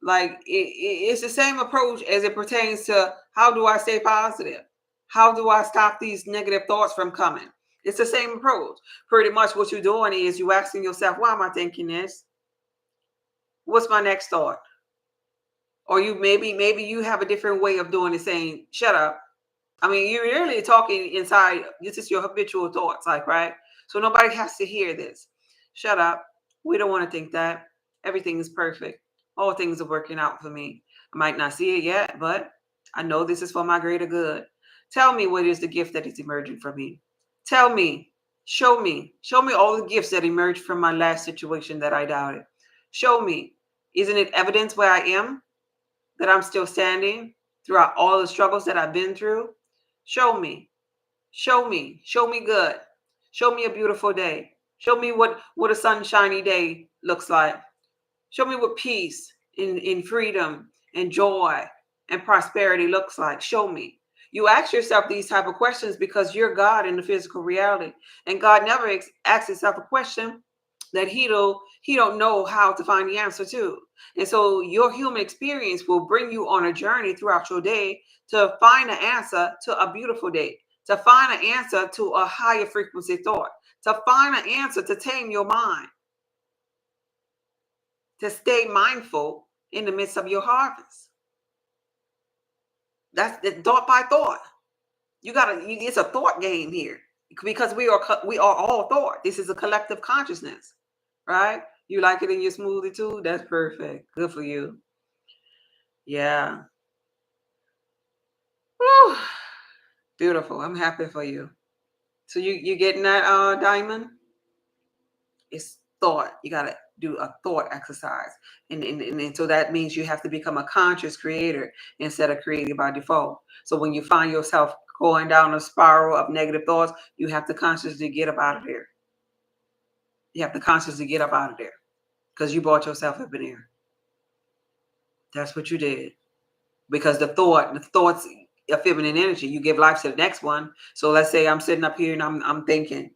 Like it's the same approach as it pertains to how do I stay positive? How do I stop these negative thoughts from coming? It's the same approach. Pretty much what you're doing is you asking yourself, why am I thinking this? What's my next thought? Or you maybe you have a different way of doing it, saying, shut up. I mean, you're really talking inside. This is your habitual thoughts, like, right? So nobody has to hear this. Shut up. We don't want to think that. Everything is perfect. All things are working out for me. I might not see it yet, but I know this is for my greater good. Tell me what is the gift that is emerging from me. Tell me. Show me all the gifts that emerged from my last situation that I doubted. Show me. Isn't it evidence where I am, that I'm still standing throughout all the struggles that I've been through? Show me. Show me. Show me good. Show me a beautiful day. Show me what a sunshiny day looks like. Show me what peace in freedom and joy and prosperity looks like. Show me. You ask yourself these type of questions because you're God in the physical reality. And God never asks himself a question that he don't know how to find the answer to. And so your human experience will bring you on a journey throughout your day to find an answer to a beautiful day, to find an answer to a higher frequency thought, to find an answer to tame your mind, to stay mindful in the midst of your harvest. That's the thought by thought. It's a thought game here, because we are all thought. This is a collective consciousness, right? You like it in your smoothie too? That's perfect. Good for you. Yeah. Whew. Beautiful. I'm happy for you. So you getting that, Diamond? It's thought. You gotta do a thought exercise, and so that means you have to become a conscious creator instead of creating by default. So when you find yourself going down a spiral of negative thoughts, you have to consciously get up out of there. You have to consciously get up out of there because you brought yourself up in there. That's what you did. Because the thoughts are feminine energy. You give life to the next one. So let's say I'm sitting up here and I'm thinking,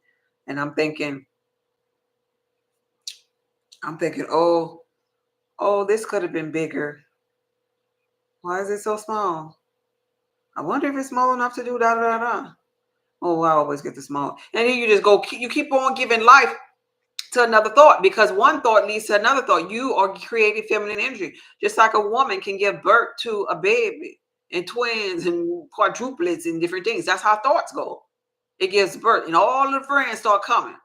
and I'm thinking, oh, this could have been bigger. Why is it so small? I wonder if it's small enough to do da da da. Oh, I always get the small. And then you just go, you keep on giving life to another thought because one thought leads to another thought. You are creating feminine energy. Just like a woman can give birth to a baby and twins and quadruplets and different things. That's how thoughts go. It gives birth and all the friends start coming.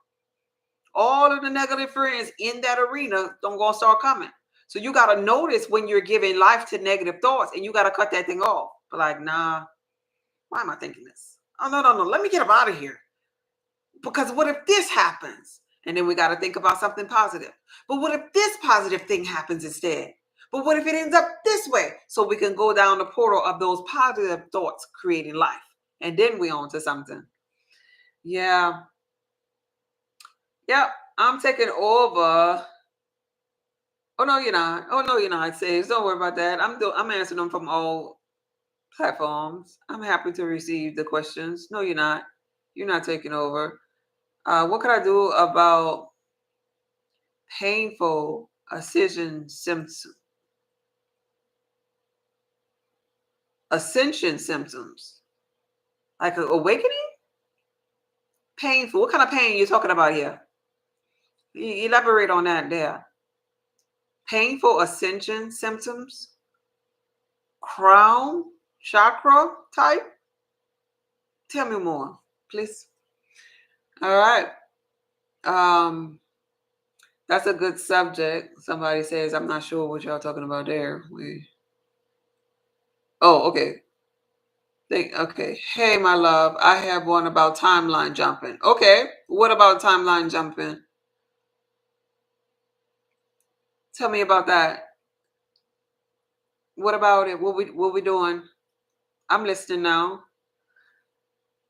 All of the negative friends in that arena don't go start coming. So you got to notice when you're giving life to negative thoughts and you got to cut that thing off. But like, nah, why am I thinking this? Oh, no. Let me get up out of here. Because what if this happens? And then we got to think about something positive. But what if this positive thing happens instead? But what if it ends up this way? So we can go down the portal of those positive thoughts creating life. And then we on to something. Yeah. Yep. I'm taking over. Oh no, you're not. Oh no, you're not. Says, don't worry about that. I'm answering them from all platforms. I'm happy to receive the questions. No, you're not. You're not taking over. What could I do about painful ascension symptoms? Ascension symptoms, like an awakening. Painful. What kind of pain you talking about here? Elaborate on that. There. Painful ascension symptoms. Crown chakra type. Tell me more, please. All right. That's a good subject. Somebody says, I'm not sure what y'all talking about there. Oh, okay. Okay. Hey, my love, I have one about timeline jumping. Okay. What about timeline jumping? Tell me about that. What about it? What we doing? I'm listening now.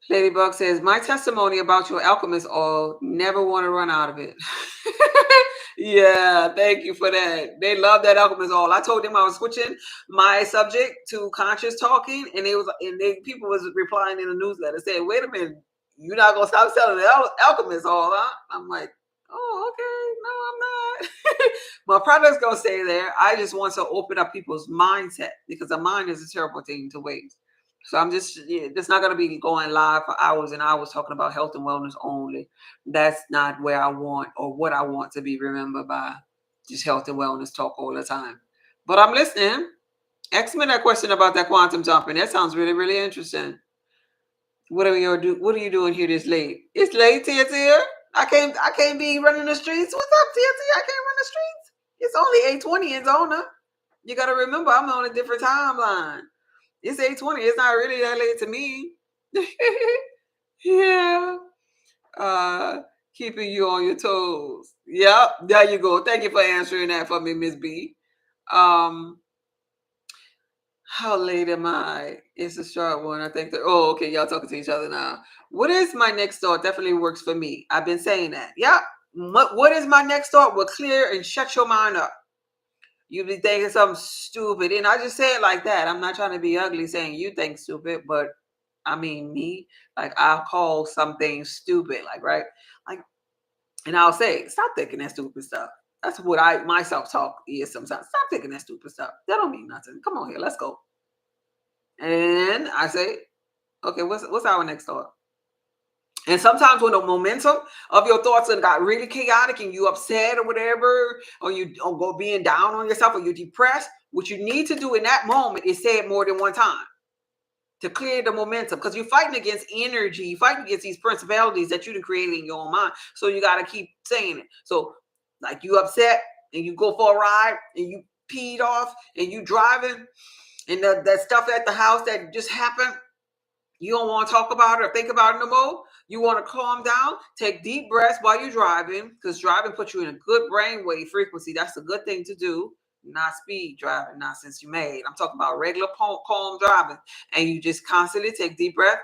Ladybug says, my testimony about your alchemist oil, never want to run out of it. Yeah, thank you for that. They love that alchemist oil. I told them I was switching my subject to conscious talking, and people was replying in the newsletter saying, wait a minute, you're not gonna stop selling the alchemist oil, huh? I'm like, oh, okay, no, I'm not. My product's gonna stay there. I just want to open up people's mindset because the mind is a terrible thing to waste. So I'm just, it's not going to be going live for hours and hours talking about health and wellness only. That's not where I want or what I want to be remembered by. Just health and wellness talk all the time. But I'm listening. Ask me that question about that quantum jumping. That sounds really, really interesting. What are you doing here this late? It's late, Tia. I can't be running the streets. What's up, Tia? I can't run the streets. It's only 8:20 in Zona. You got to remember, I'm on a different timeline. It's 8:20. It's not really that late to me. Yeah. Keeping you on your toes. Yep. There you go. Thank you for answering that for me, Miss B. How late am I? It's a short one. I think okay, y'all talking to each other now. What is my next thought? Definitely works for me. I've been saying that. Yep. What is my next thought? Will clear and shut your mind up. You be thinking something stupid. And I just say it like that. I'm not trying to be ugly saying you think stupid, but I mean me. Like I'll call something stupid, like right? Like, and I'll say, stop thinking that stupid stuff. That's what my self-talk is sometimes. Stop thinking that stupid stuff. That don't mean nothing. Come on here, let's go. And I say, okay, what's our next thought? And sometimes when the momentum of your thoughts have got really chaotic and you upset or whatever, or you go being down on yourself or you're depressed, what you need to do in that moment is say it more than one time to clear the momentum, because you're fighting against energy, you're fighting against these principalities that you done created in your own mind. So you got to keep saying it. So like you upset and you go for a ride and you peed off and you driving and that stuff at the house that just happened, You don't want to talk about it or think about it no more. You want to calm down, take deep breaths while you're driving, because driving puts you in a good brainwave frequency. That's a good thing to do. Not speed driving, nonsense you made. I'm talking about regular calm driving. And you just constantly take deep breath.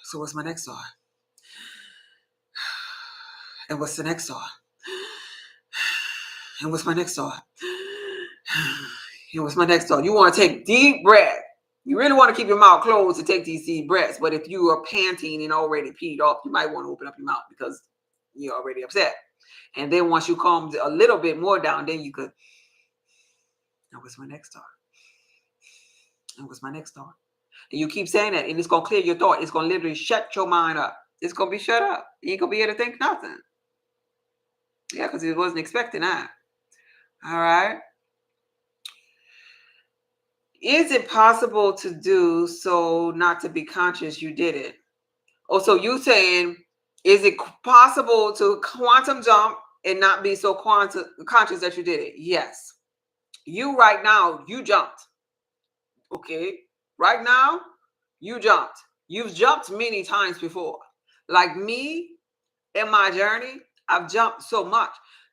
So what's my next thought? And what's the next thought? And what's my next thought? And what's my next thought? You want to take deep breath. You really want to keep your mouth closed to take these deep breaths. But if you are panting and already peed off, you might want to open up your mouth because you're already upset. And then once you calm a little bit more down, then you could, and what's my next thought? And what's my next thought? And you keep saying that, and it's going to clear your thought. It's going to literally shut your mind up. It's going to be shut up. You ain't going to be able to think nothing. Yeah, because it wasn't expecting that. All right. Is it possible to do so not to be conscious you did it? Oh, so you saying, is it possible to quantum jump and not be so conscious that you did it? Yes. You right now, you jumped. Okay. Right now, you jumped. You've jumped many times before. Like me, in my journey, I've jumped so much.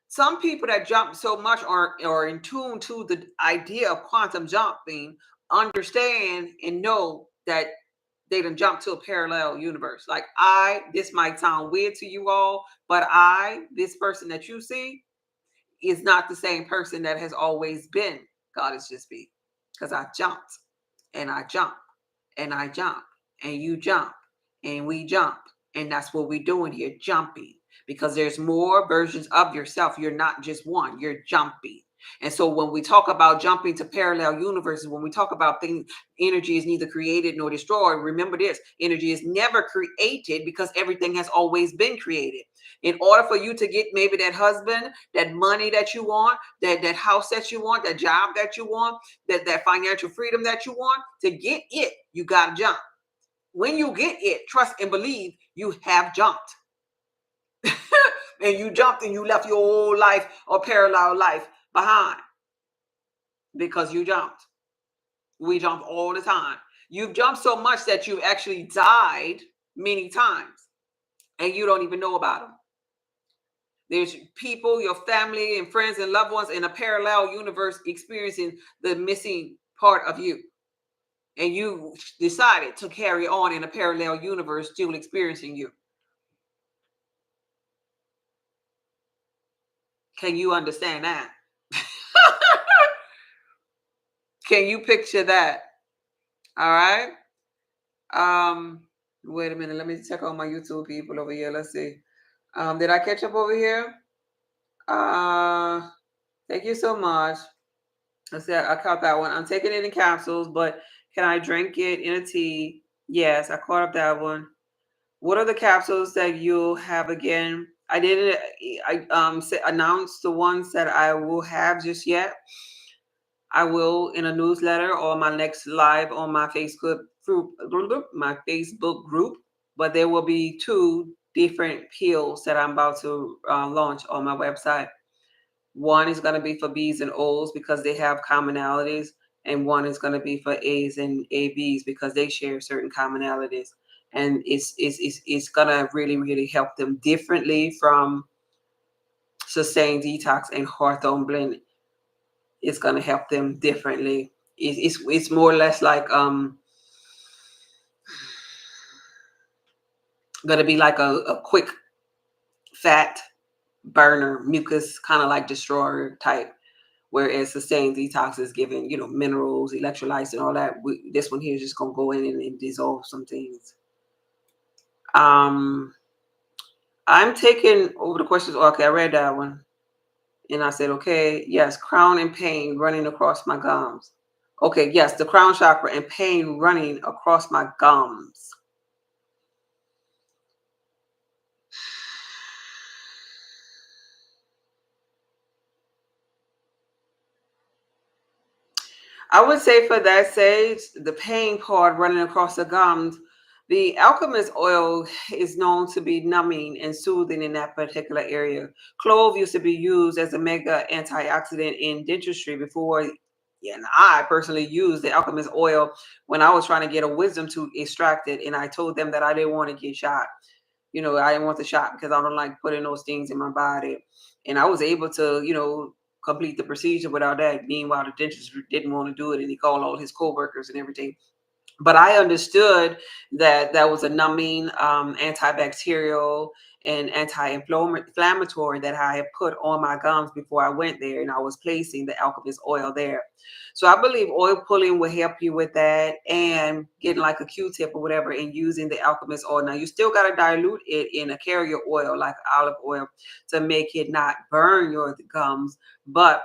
Some people that jump so much are in tune to the idea of quantum jumping, understand and know that they done jump to a parallel universe. Like this might sound weird to you all, but this person that you see is not the same person that has always been. God is just me. Because I jumped and I jump and I jump and you jump and we jump. And that's what we're doing here, jumping. Because there's more versions of yourself. You're not just one, you're jumping. And so when we talk about jumping to parallel universes, when we talk about things, energy is neither created nor destroyed. Remember this, energy is never created because everything has always been created. In order for you to get maybe that husband, that money that you want, that house that you want, that job that you want, that financial freedom that you want, to get it, you got to jump. When you get it, trust and believe you have jumped. And you jumped and you left your whole life or parallel life behind because you jumped. We jump all the time. You've jumped so much that you've actually died many times and you don't even know about them. There's people, your family and friends and loved ones in a parallel universe experiencing the missing part of you. And you decided to carry on in a parallel universe still experiencing you. Can you understand that? Can you picture that? All right. Wait a minute. Let me check on my YouTube people over here. Let's see. Did I catch up over here? Thank you so much. Let's see. I caught that one. I'm taking it in capsules, but can I drink it in a tea? Yes, I caught up that one. What are the capsules that you'll have again? I didn't. Announce the ones that I will have just yet. I will in a newsletter or my next live on my Facebook group. But there will be 2 different pills that I'm about to launch on my website. One is going to be for B's and O's because they have commonalities, and one is going to be for A's and ABs because they share certain commonalities. And it's going to really, really help them differently from Sustained Detox and Hawthorne Blend. It's going to help them differently. It's more or less like going to be like a quick fat burner, mucus kind of like destroyer type, whereas Sustained Detox is giving, minerals, electrolytes and all that. This one here is just going to go in and dissolve some things. I'm taking over the questions. Okay, I read that one. And I said, okay, yes, crown and pain running across my gums. Okay, yes, the crown chakra and pain running across my gums. I would say for that sage, the pain part running across the gums, the alchemist oil is known to be numbing and soothing in that particular area. Clove used to be used as a mega antioxidant in dentistry before Yeah, and I personally use the alchemist oil when I was trying to get a wisdom tooth extracted, and I told them that I didn't want to get shot. I didn't want the shot because I don't like putting those things in my body. And I was able to, complete the procedure without that. Meanwhile, the dentist didn't want to do it, and he called all his coworkers and everything. But I understood that that was a numbing, antibacterial, and anti-inflammatory that I had put on my gums before I went there, and I was placing the alchemist oil there. So I believe oil pulling will help you with that, and getting like a Q-tip or whatever and using the alchemist oil. Now you still got to dilute it in a carrier oil like olive oil to make it not burn your gums, but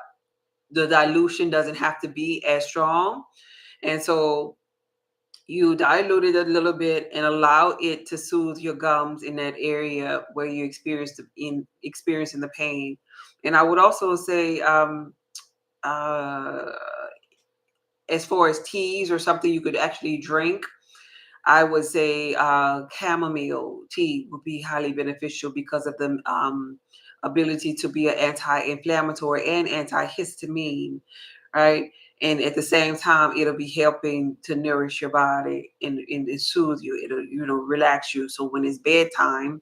the dilution doesn't have to be as strong. And so you dilute it a little bit and allow it to soothe your gums in that area where you experiencing the pain. And I would also say, uh, as far as teas or something you could actually drink, I would say chamomile tea would be highly beneficial because of the ability to be an anti-inflammatory and antihistamine, right? And at the same time, it'll be helping to nourish your body and soothe you. It'll, relax you. So when it's bedtime,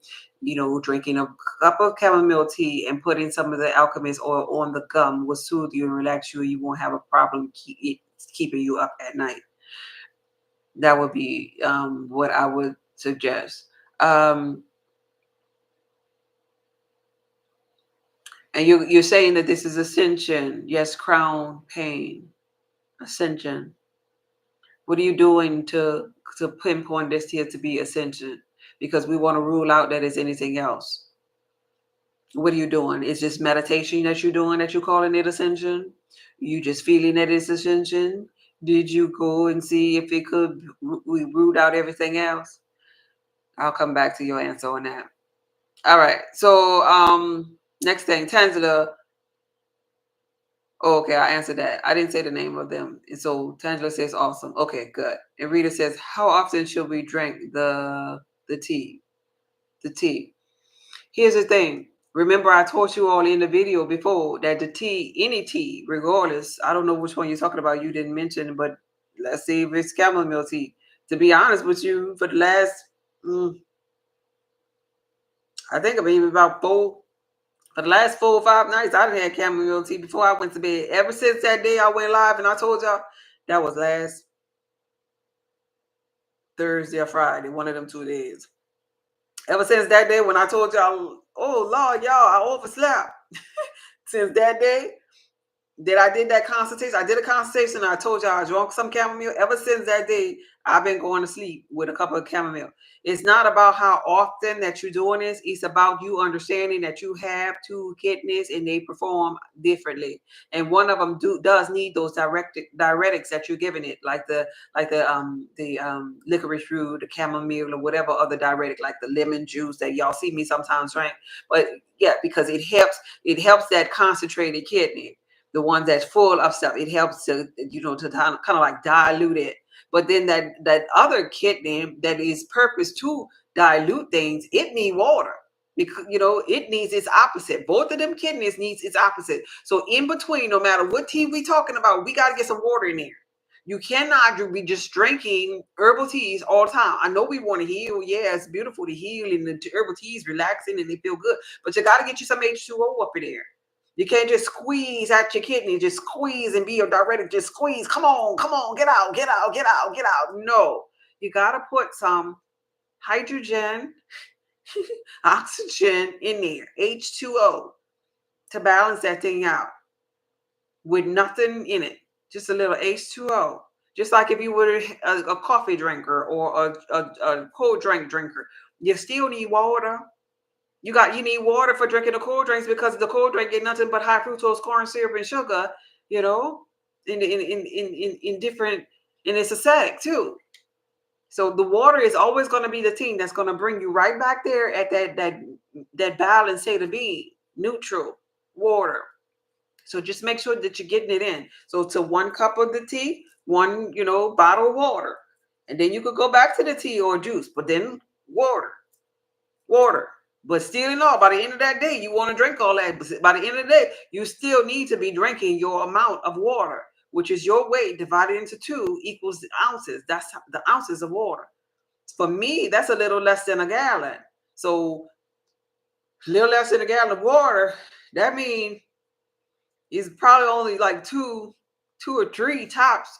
drinking a cup of chamomile tea and putting some of the alchemist oil on the gum will soothe you and relax you. You won't have a problem keeping you up at night. That would be what I would suggest. Um, and you're saying that this is ascension. Yes, crown pain, ascension. What are you doing to pinpoint this here to be ascension? Because we want to rule out that it's anything else. What are you doing? It's just meditation that you're doing that you're calling it ascension? You just feeling that it's ascension? Did you go and see if it could we root out everything else? I'll come back to your answer on that. All right. So next thing, Tangela. Oh, okay, I answered that. I didn't say the name of them. And so Tangela says awesome. Okay, good. And Rita says, how often should we drink the tea? The tea. Here's the thing. Remember, I taught you all in the video before that the tea, any tea, regardless, I don't know which one you're talking about, you didn't mention, but let's see if it's chamomile tea. To be honest with you, for the last, I think I've been about for the last 4 or 5 nights, I done had chamomile tea before I went to bed. Ever since that day I went live and I told y'all, that was last Thursday or Friday, one of them 2 days. Ever since that day when I told y'all, oh Lord, y'all, I overslept. Since that day, that I did that consultation. I did a consultation. And I told y'all I drank some chamomile. Ever since that day, I've been going to sleep with a cup of chamomile. It's not about how often that you're doing this. It's about you understanding that you have two kidneys and they perform differently. And one of them does need those diuretics that you're giving it, like the licorice root, the chamomile, or whatever other diuretic, like the lemon juice that y'all see me sometimes drink. But yeah, because it helps that concentrated kidney, the one that's full of stuff. It helps to kind of like dilute it. But then that other kidney that is purpose to dilute things, it need water because it needs its opposite. Both of them kidneys needs its opposite. So in between, no matter what tea we talking about, we got to get some water in there. You cannot be just drinking herbal teas all the time. I know we want to heal. Yeah, it's beautiful to heal, and the herbal teas relaxing and they feel good. But you got to get you some H2O up in there. You can't just squeeze out your kidney, just squeeze and be a diuretic, just squeeze. Come on, get out, get out, get out, get out. No, you got to put some hydrogen, oxygen in there, H2O, to balance that thing out with nothing in it, just a little H2O. Just like if you were a coffee drinker or a cold drink drinker, you still need water. You need water for drinking the cold drinks because the cold drink get nothing but high fructose corn syrup and sugar, you know, in different, and it's acidic too. So the water is always going to be the thing that's going to bring you right back there at that balanced state of being, neutral water. So just make sure that you're getting it in. So to 1 cup of the tea, one bottle of water, and then you could go back to the tea or juice, but then water. But still in all, by the end of that day, you want to drink all that. But by the end of the day, you still need to be drinking your amount of water. which is your weight divided into 2, equals the ounces. That's the ounces of water. For me, that's a little less than a gallon. So a little less than a gallon of water, that means it's probably only like two or three tops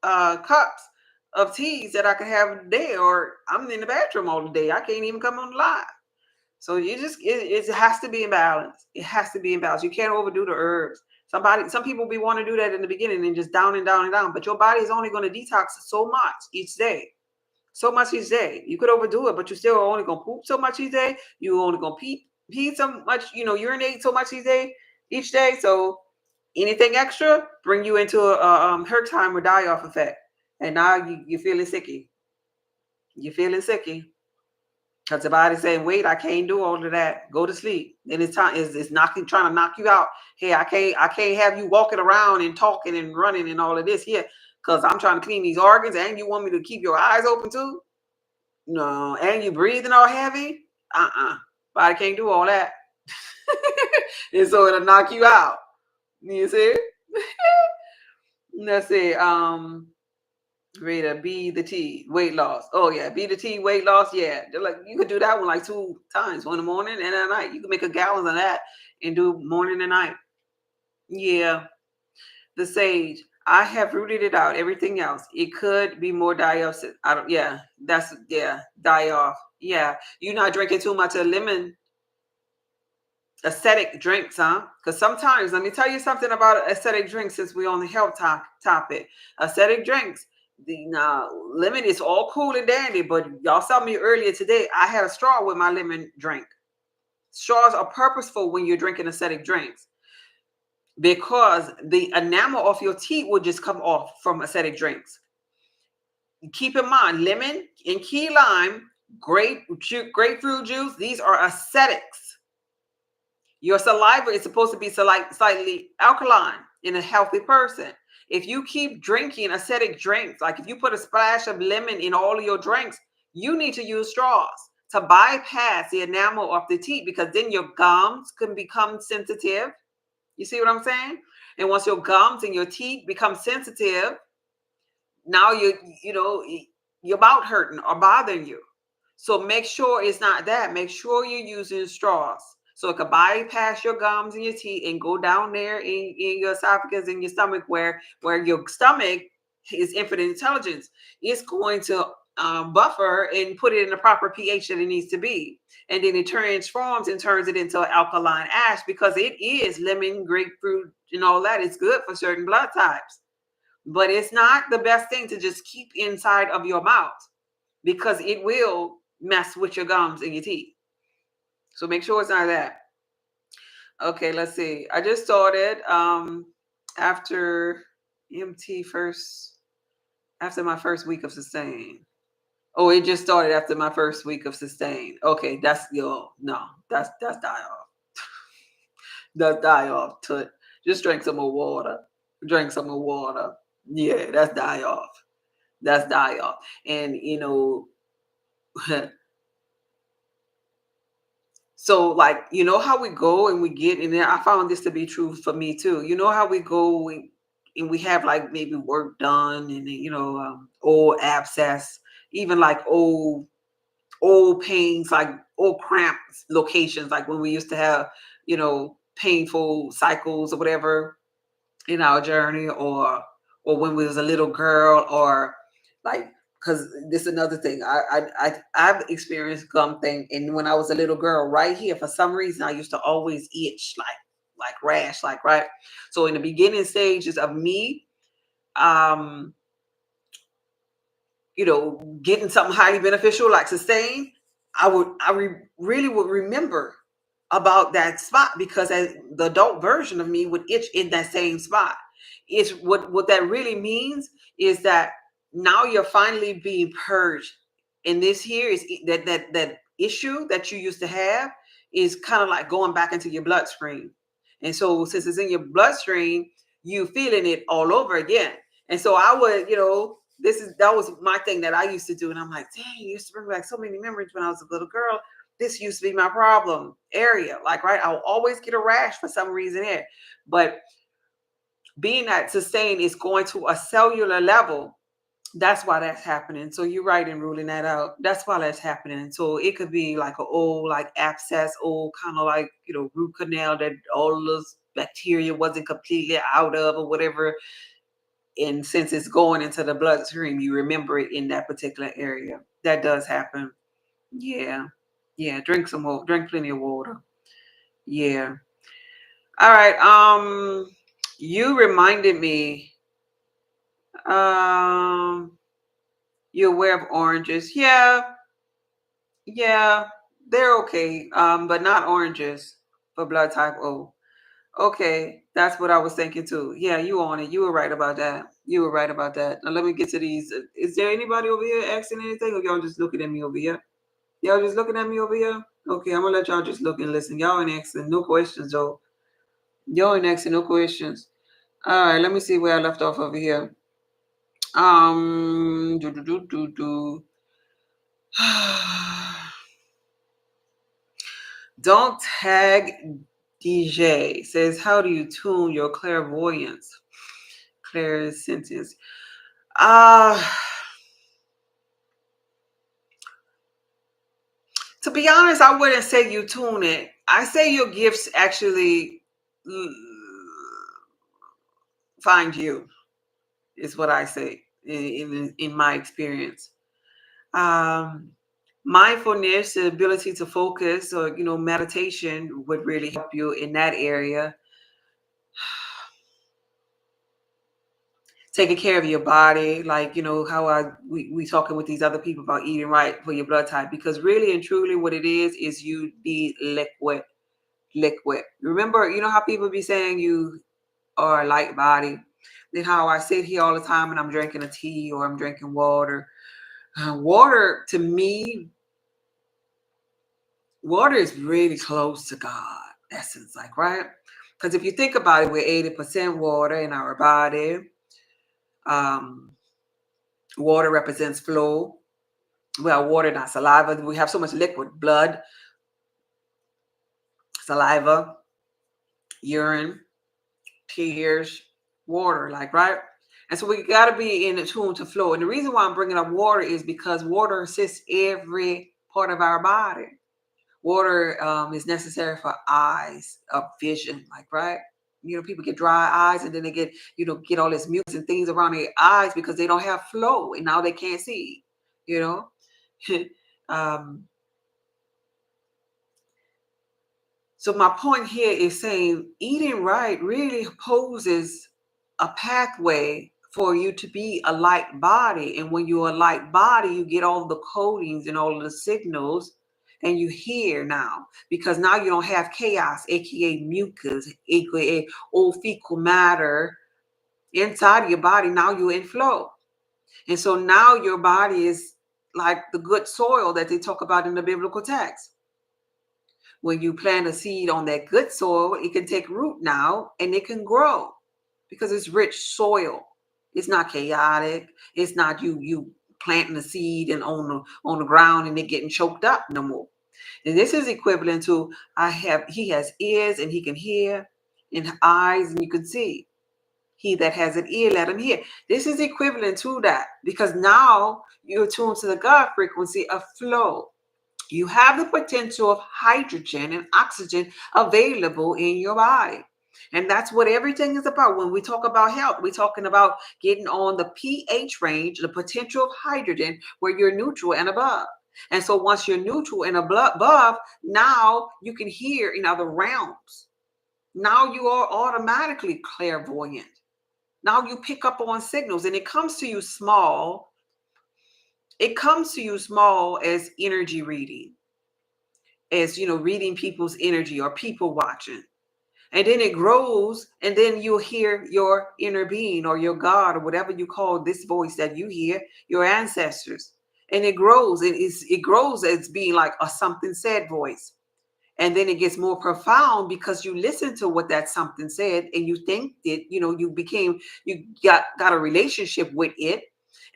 cups of teas that I could have a day, or I'm in the bathroom all day. I can't even come on the live. So it has to be in balance. It has to be in balance. You can't overdo the herbs. Some people be want to do that in the beginning and just down and down and down, but your body is only going to detox so much each day. So much each day. You could overdo it, but you still only gonna poop so much each day. You only gonna pee so much, urinate so much each day. So anything extra bring you into a Herxheimer die-off effect. And now you're feeling sicky. You're feeling sicky. Because the body's saying, wait, I can't do all of that. Go to sleep. Then it's time, it's trying to knock you out. Hey, I can't have you walking around and talking and running and all of this here. Because I'm trying to clean these organs, and you want me to keep your eyes open too? No, and you breathing all heavy? Body can't do all that. And so it'll knock you out. You see? Let's see. Rita, B the T, weight loss. Oh yeah, B the T, weight loss. Yeah. They're like, you could do that one like 2 times, one in the morning and at night. You can make a gallon of that and do morning and night. Yeah. The sage. I have rooted it out. Everything else, it could be more die off. Die off. Yeah, you're not drinking too much of lemon acidic drinks, huh? Because sometimes, let me tell you something about acidic drinks since we're on the health topic. Acidic drinks, the lemon is all cool and dandy, but y'all saw me earlier today. I had a straw with my lemon drink. Straws are purposeful when you're drinking acidic drinks, because the enamel of your teeth will just come off from acidic drinks. Keep in mind, lemon and key lime, grapefruit juice, these are acidics. Your saliva is supposed to be slightly alkaline in a healthy person. If you keep drinking acidic drinks, like if you put a splash of lemon in all of your drinks, you need to use straws to bypass the enamel of the teeth, because then your gums can become sensitive. You see what I'm saying? And once your gums and your teeth become sensitive, now your mouth hurting or bothering you. So make sure it's not that. Make sure you're using straws, so it can bypass your gums and your teeth and go down there in your esophagus and your stomach, where your stomach is infinite intelligence. It's going to buffer and put it in the proper pH that it needs to be. And then it transforms and turns it into alkaline ash, because it is lemon, grapefruit, and all that. It's good for certain blood types. But it's not the best thing to just keep inside of your mouth, because it will mess with your gums and your teeth. So make sure it's not that. Okay, let's see. I just started after MT after my first week of sustain. Oh, it just started after my first week of sustain. Okay, that's die off. That's die off. Just drink some more water. Drink some more water. Yeah, that's die off. That's die off. And so, like, how we go and we get, and I found this to be true for me too. You know how we go and we have like maybe work done, and old abscess, even like old pains, like old cramp locations, like when we used to have painful cycles or whatever in our journey, or when we was a little girl, or like, because this is another thing. I've experienced gum thing, and when I was a little girl, right here, for some reason, I used to always itch, like rash, like, right. So in the beginning stages of me, getting something highly beneficial like sustain, really would remember about that spot, because as the adult version of me would itch in that same spot. It's what that really means is that now you're finally being purged. And this here is that issue that you used to have is kind of like going back into your bloodstream. And so since it's in your bloodstream, you feeling it all over again. And so I would, that was my thing that I used to do. And I'm like, dang, it used to bring back so many memories when I was a little girl. This used to be my problem area. Like, right, I'll always get a rash for some reason here. But being that sustain is going to a cellular level. That's why that's happening. So you're right in ruling that out. That's why that's happening. So it could be like an old, like abscess, old kind of like, root canal that all those bacteria wasn't completely out of or whatever. And since it's going into the bloodstream, you remember it in that particular area. That does happen. Yeah. Yeah. Drink some water. Drink plenty of water. Yeah. All right. You reminded me. Um, you're aware of oranges. Yeah, they're okay. But not oranges for blood type O. Okay, that's what I was thinking too. Yeah, you on it. You were right about that. You were right about that. Now let me get to these. Is there anybody over here asking anything, or y'all just looking at me over here? Y'all just looking at me over here? Okay, I'm gonna let y'all just look and listen. Y'all ain't asking no questions though. Y'all ain't asking no questions. All right, let me see where I left off over here. Do do do do do. Don't tag DJ says, how do you tune your clairvoyance? Clairsentience. Uh, to be honest, I wouldn't say you tune it. I say your gifts actually find you, is what I say in my experience. Um, Mindfulness, the ability to focus, or meditation would really help you in that area. Taking care of your body, like how we talking with these other people about eating right for your blood type, because really and truly what it is you need liquid. Remember, how people be saying you are a light body, then how I sit here all the time and I'm drinking a tea or I'm drinking water. Water, to me, water is really close to God essence, like, right? Because if you think about it, we're 80% water in our body. um Water represents flow. Well, water, not saliva. We have so much liquid: blood, saliva, urine, tears, water, like, right? And so we got to be in tune to flow. And the reason why I'm bringing up water is because water assists every part of our body. Water is necessary for eyes, vision, like, right? People get dry eyes and then they get all this mucus and things around their eyes because they don't have flow and now they can't see, you know. um, So my point here is saying eating right really poses a pathway for you to be a light body. And when you're a light body, you get all the codings and all of the signals, and you hear now, because now you don't have chaos, aka mucus, aka old fecal matter inside of your body. Now you're in flow. And so now your body is like the good soil that they talk about in the biblical text. When you plant a seed on that good soil, it can take root now and it can grow because it's rich soil. It's not chaotic. It's not you planting a seed and on the ground and it getting choked up no more. And this is equivalent to he has ears and he can hear, and eyes and you can see. He that has an ear, let him hear. This is equivalent to that, because now you're tuned to the God frequency of flow. You have the potential of hydrogen and oxygen available in your body. And that's what everything is about. When we talk about health, we're talking about getting on the pH range, the potential of hydrogen, where you're neutral and above. And so once you're neutral and above, now you can hear in other realms. Now you are automatically clairvoyant. Now you pick up on signals, and it comes to you small. It comes to you small as energy reading, as reading people's energy or people watching. And then it grows, and then you'll hear your inner being or your God or whatever you call this voice that you hear, your ancestors. And it grows, and it grows as being like a something said voice. And then it gets more profound because you listen to what that something said and you think that, you got a relationship with it,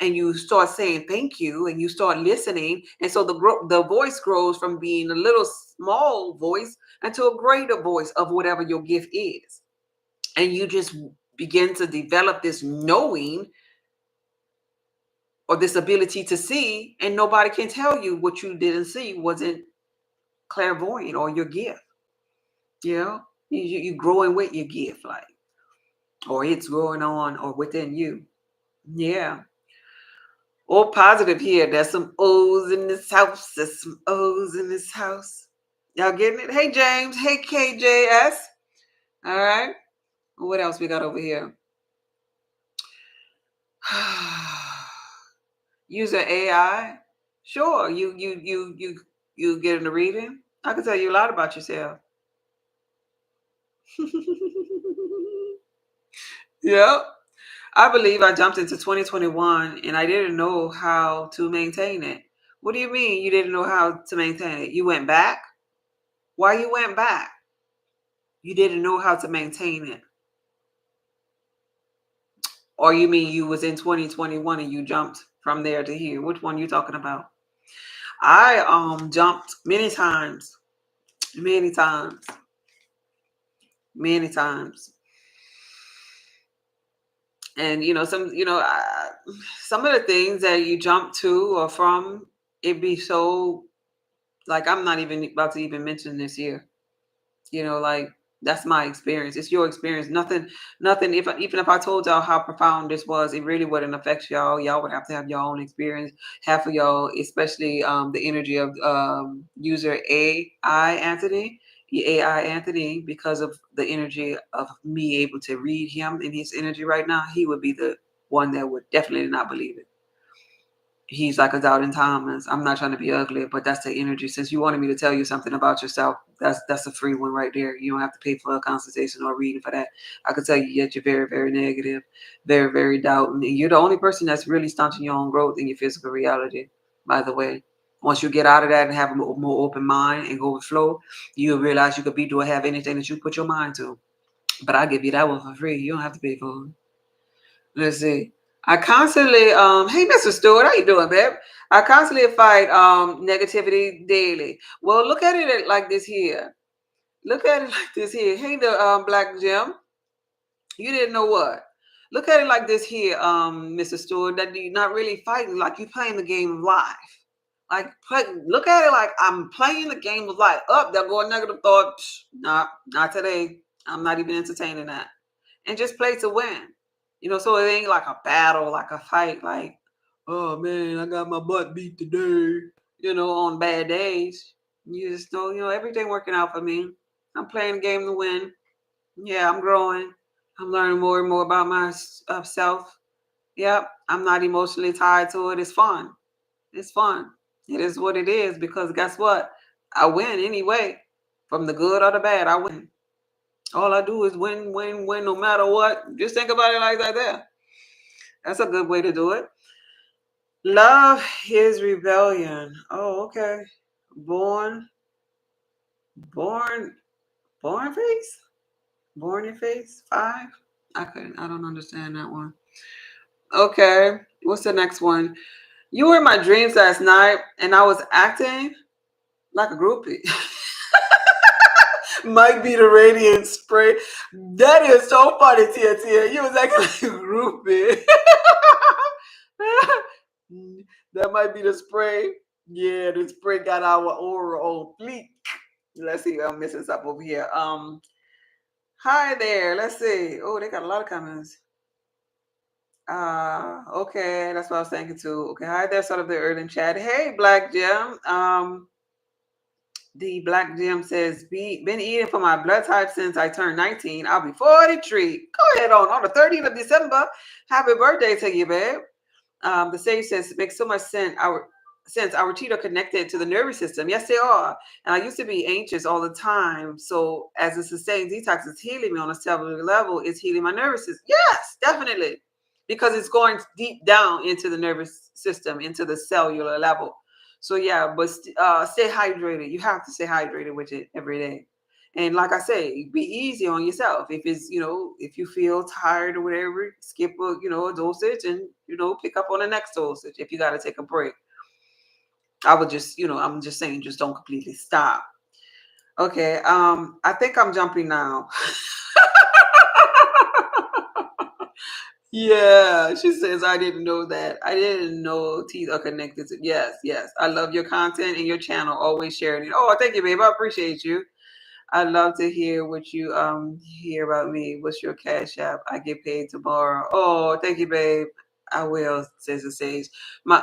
and you start saying thank you and you start listening. And so the voice grows from being a little small voice into a greater voice of whatever your gift is. And you just begin to develop this knowing or this ability to see, and nobody can tell you what you didn't see wasn't clairvoyant or your gift. You know, you growing with your gift, like, or it's growing on or within you. Yeah. All positive here. There's some O's in this house. There's some O's in this house. Y'all getting it? Hey, James. Hey, KJS. All right. What else we got over here? User AI. Sure. You getting a reading? I can tell you a lot about yourself. Yep. I believe I jumped into 2021 and I didn't know how to maintain it. What do you mean you didn't know how to maintain it? You went back? Why you went back? You didn't know how to maintain it. Or you mean you was in 2021 and you jumped from there to here? Which one you talking about? I jumped many times. Many times. Many times. And some of the things that you jump to or from, it be so, like, I'm not even about to even mention this here. Like, that's my experience. It's your experience. Nothing. Even if I told y'all how profound this was, it really wouldn't affect y'all. Y'all would have to have your own experience. Half of y'all, especially the energy of user AI Anthony, because of the energy of me able to read him in his energy right now, he would be the one that would definitely not believe it. He's like a doubting Thomas. I'm not trying to be ugly, but that's the energy. Since you wanted me to tell you something about yourself, that's a free one right there. You don't have to pay for a consultation or a reading for that. I could tell you that you're very, very negative, very, very doubting. And you're the only person that's really stunting your own growth in your physical reality, by the way. Once you get out of that and have a more open mind and go with flow, you'll realize you could have anything that you put your mind to. But I give you that one for free. You don't have to pay for it. Let's see. I constantly, hey, Mr. Stewart, how you doing, babe? I constantly fight negativity daily. Well, look at it like this here. Look at it like this here. Hey, the Black Jim, you didn't know what? Look at it like this here, Mr. Stewart, that you're not really fighting, like you're playing the game of life. Like, look at it like I'm playing the game of life. Up, there go a negative thought. Nah, not today. I'm not even entertaining that. And just play to win. So it ain't like a battle, like a fight, like, oh man, I got my butt beat today, on bad days. You just know, everything working out for me. I'm playing the game to win. Yeah, I'm growing. I'm learning more and more about myself. Yep, I'm not emotionally tied to it. It's fun. It's fun. It is what it is, because guess what? I win anyway. From the good or the bad, I win. All I do is win, win, win, no matter what. Just think about it like that. That's a good way to do it. Love is rebellion. Oh, okay. Born, born, born face? Born in face? 5? I don't understand that one. Okay. What's the next one? You were in my dreams last night and I was acting like a groupie. Might be the radiant spray. That is so funny, Tia Tia. You was acting like a groupie. That might be the spray. Yeah, the spray got our aura on fleek. Let's see. I'm missing something over here. Hi there. Let's see. Oh, they got a lot of comments. Okay, that's what I was thinking too. Okay, hi there, sort of the early chat. Hey, Black Jim. The Black Jim says, been eating for my blood type since I turned 19. I'll be 43. Go ahead on the 13th of December. Happy birthday to you, babe. The sage says it makes so much sense. Our teeth are connected to the nervous system. Yes, they are. And I used to be anxious all the time. So as a sustained detox is healing me on a cellular level, it's healing my nervous system. Yes, definitely. Because it's going deep down into the nervous system, into the cellular level. So yeah, but stay hydrated. You have to stay hydrated with it every day. And like I say, be easy on yourself. If it's, if you feel tired or whatever, skip a dosage and, pick up on the next dosage if you got to take a break. I would just, I'm just saying, just don't completely stop. Okay. I think I'm jumping now. Yeah, she says, I didn't know that. I didn't know teeth are connected to. Yes, yes. I love your content and your channel. Always sharing it. Oh, thank you, babe. I appreciate you. I love to hear what you hear about me. What's your cash app? I get paid tomorrow. Oh, thank you, babe. I will, says the sage. My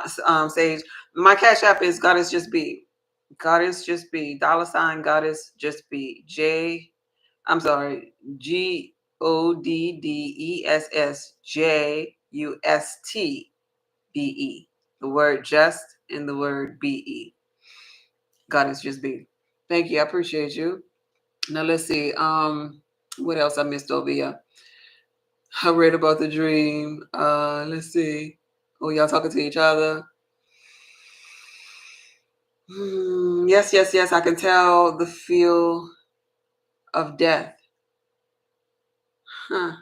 sage. My cash app is Goddess Just Be. Goddess Just Be. $ Goddess Just Be. I'm sorry, GODDESSJUSTBE. The word just and the word BE. Goddess Just Be. Thank you. I appreciate you. Now let's see. What else I missed over here? I read about the dream. Let's see. Oh, y'all talking to each other? Yes, yes, yes. I can tell the feel of death. Huh.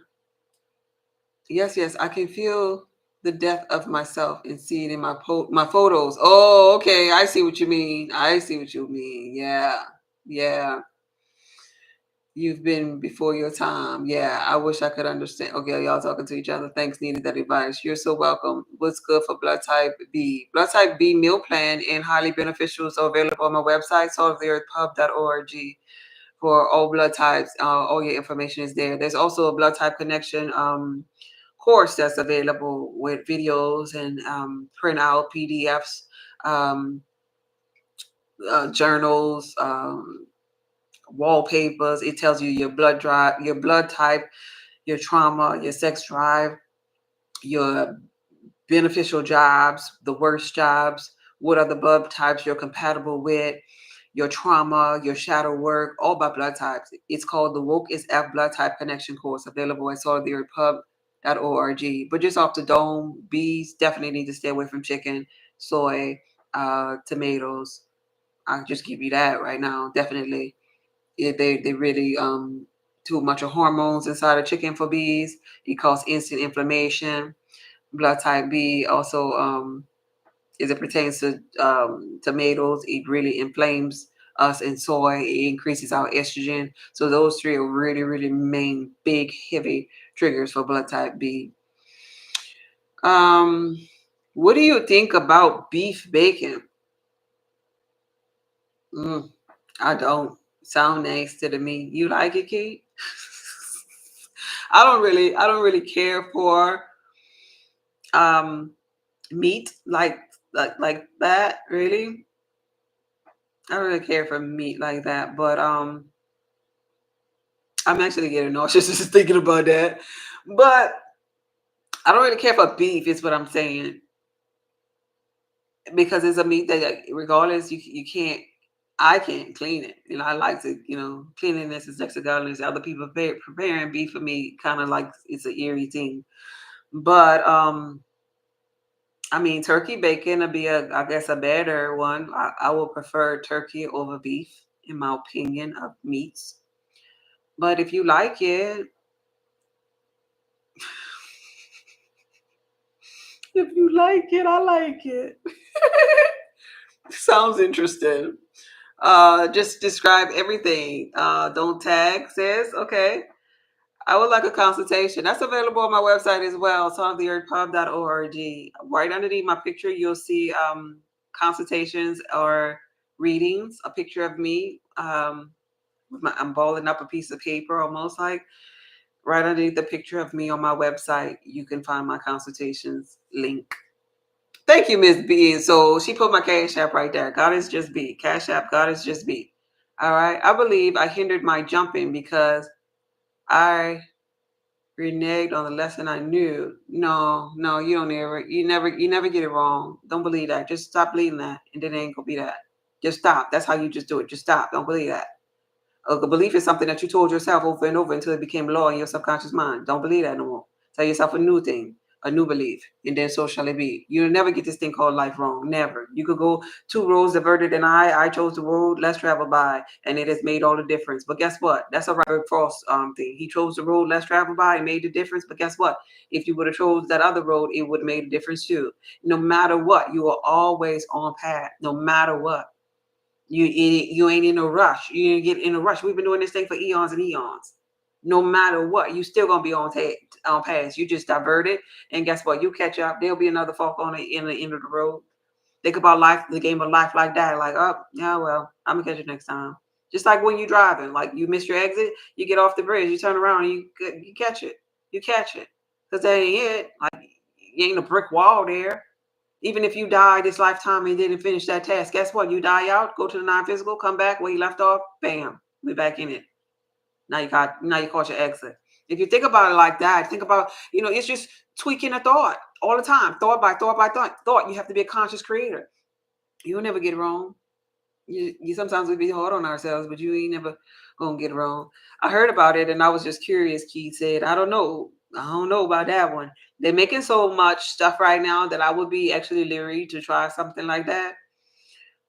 Yes, yes. I can feel the death of myself and see it in my photos. Oh, okay. I see what you mean. I see what you mean. Yeah, yeah. You've been before your time. Yeah, I wish I could understand. Okay, y'all talking to each other. Thanks, needed that advice. You're so welcome. What's good for blood type B? Blood type B meal plan and highly beneficials are available on my website, saltoftheearthpub.org, for all blood types. All your information is there. There's also a blood type connection course that's available with videos and printout PDFs, um, journals. Wallpapers. It tells you your blood drive, your blood type, your trauma, your sex drive, your beneficial jobs, the worst jobs, what are the blood types you're compatible with, your trauma, your shadow work, all by blood types. It's called the Woke is F Blood Type Connection course, available at saltoftheearthpub.org. But just off the dome, bees definitely need to stay away from chicken, soy, tomatoes. I'll just give you that right now, definitely. They really too much of hormones inside of chicken for bees. It causes instant inflammation. Blood type B also, as it pertains to tomatoes, it really inflames us. In soy, it increases our estrogen. So those three are really, really main, big, heavy triggers for blood type B. Um, what do you think about beef bacon? I don't. Sound nasty to me. You like it, Kate? I don't really care for um meat like that, really. I don't really care for meat like that, but I'm actually getting nauseous just thinking about that. But I don't really care for beef, is what I'm saying, because it's a meat that, regardless, you can't. I can't clean it. I like to, cleanliness is next to godliness. Other people preparing beef for me kind of like it's an eerie thing. But I mean, turkey bacon would be I guess, a better one. I will prefer turkey over beef, in my opinion, of meats. But if you like it, if you like it, I like it. Sounds interesting. Just describe everything. Don't tag, sis. Okay. I would like a consultation. That's available on my website as well, sonoftheearthpub.org. Right underneath my picture, you'll see consultations or readings, a picture of me. I'm balling up a piece of paper, almost like right underneath the picture of me on my website. You can find my consultations link. Thank you, Miss B. So she put my cash app right there. Goddess Just Be. Cash app, Goddess Just Be. All right. I believe I hindered my jumping because I reneged on the lesson I knew. No, no, you never get it wrong. Don't believe that. Just stop believing that, and then it ain't gonna be that. Just stop. That's how you just do it. Just stop. Don't believe that. A belief is something that you told yourself over and over until it became law in your subconscious mind. Don't believe that no more. Tell yourself a new thing, a new belief, and then so shall it be. You'll never get this thing called life wrong. Never. You could go two roads diverted, and I chose the road less traveled by, and it has made all the difference. But guess what? That's a Robert Frost thing. He chose the road less traveled by and made the difference. But guess what? If you would have chose that other road, it would have made a difference too. No matter what, you are always on path. No matter what. You ain't in a rush. You ain't get in a rush. We've been doing this thing for eons and eons. No matter what, you still gonna be on pass. You just divert it, and guess what? You catch up. There'll be another fork on the end of the road. Think about life, the game of life like that. Like, oh, yeah, well, I'm gonna catch you next time. Just like when you're driving, like you miss your exit, you get off the bridge, you turn around, and you catch it. You catch it, because that ain't it. Like, you ain't a brick wall there. Even if you die this lifetime and didn't finish that task, guess what? You die out, go to the non-physical, come back where you left off, bam, we back in it. Now you caught your exit. If you think about it like that, think about, it's just tweaking a thought all the time, thought by thought by thought. You have to be a conscious creator. You'll never get wrong. You sometimes we be hard on ourselves, but you ain't never gonna get wrong. I heard about it and I was just curious. Keith said, I don't know about that one. They're making so much stuff right now that I would be actually leery to try something like that.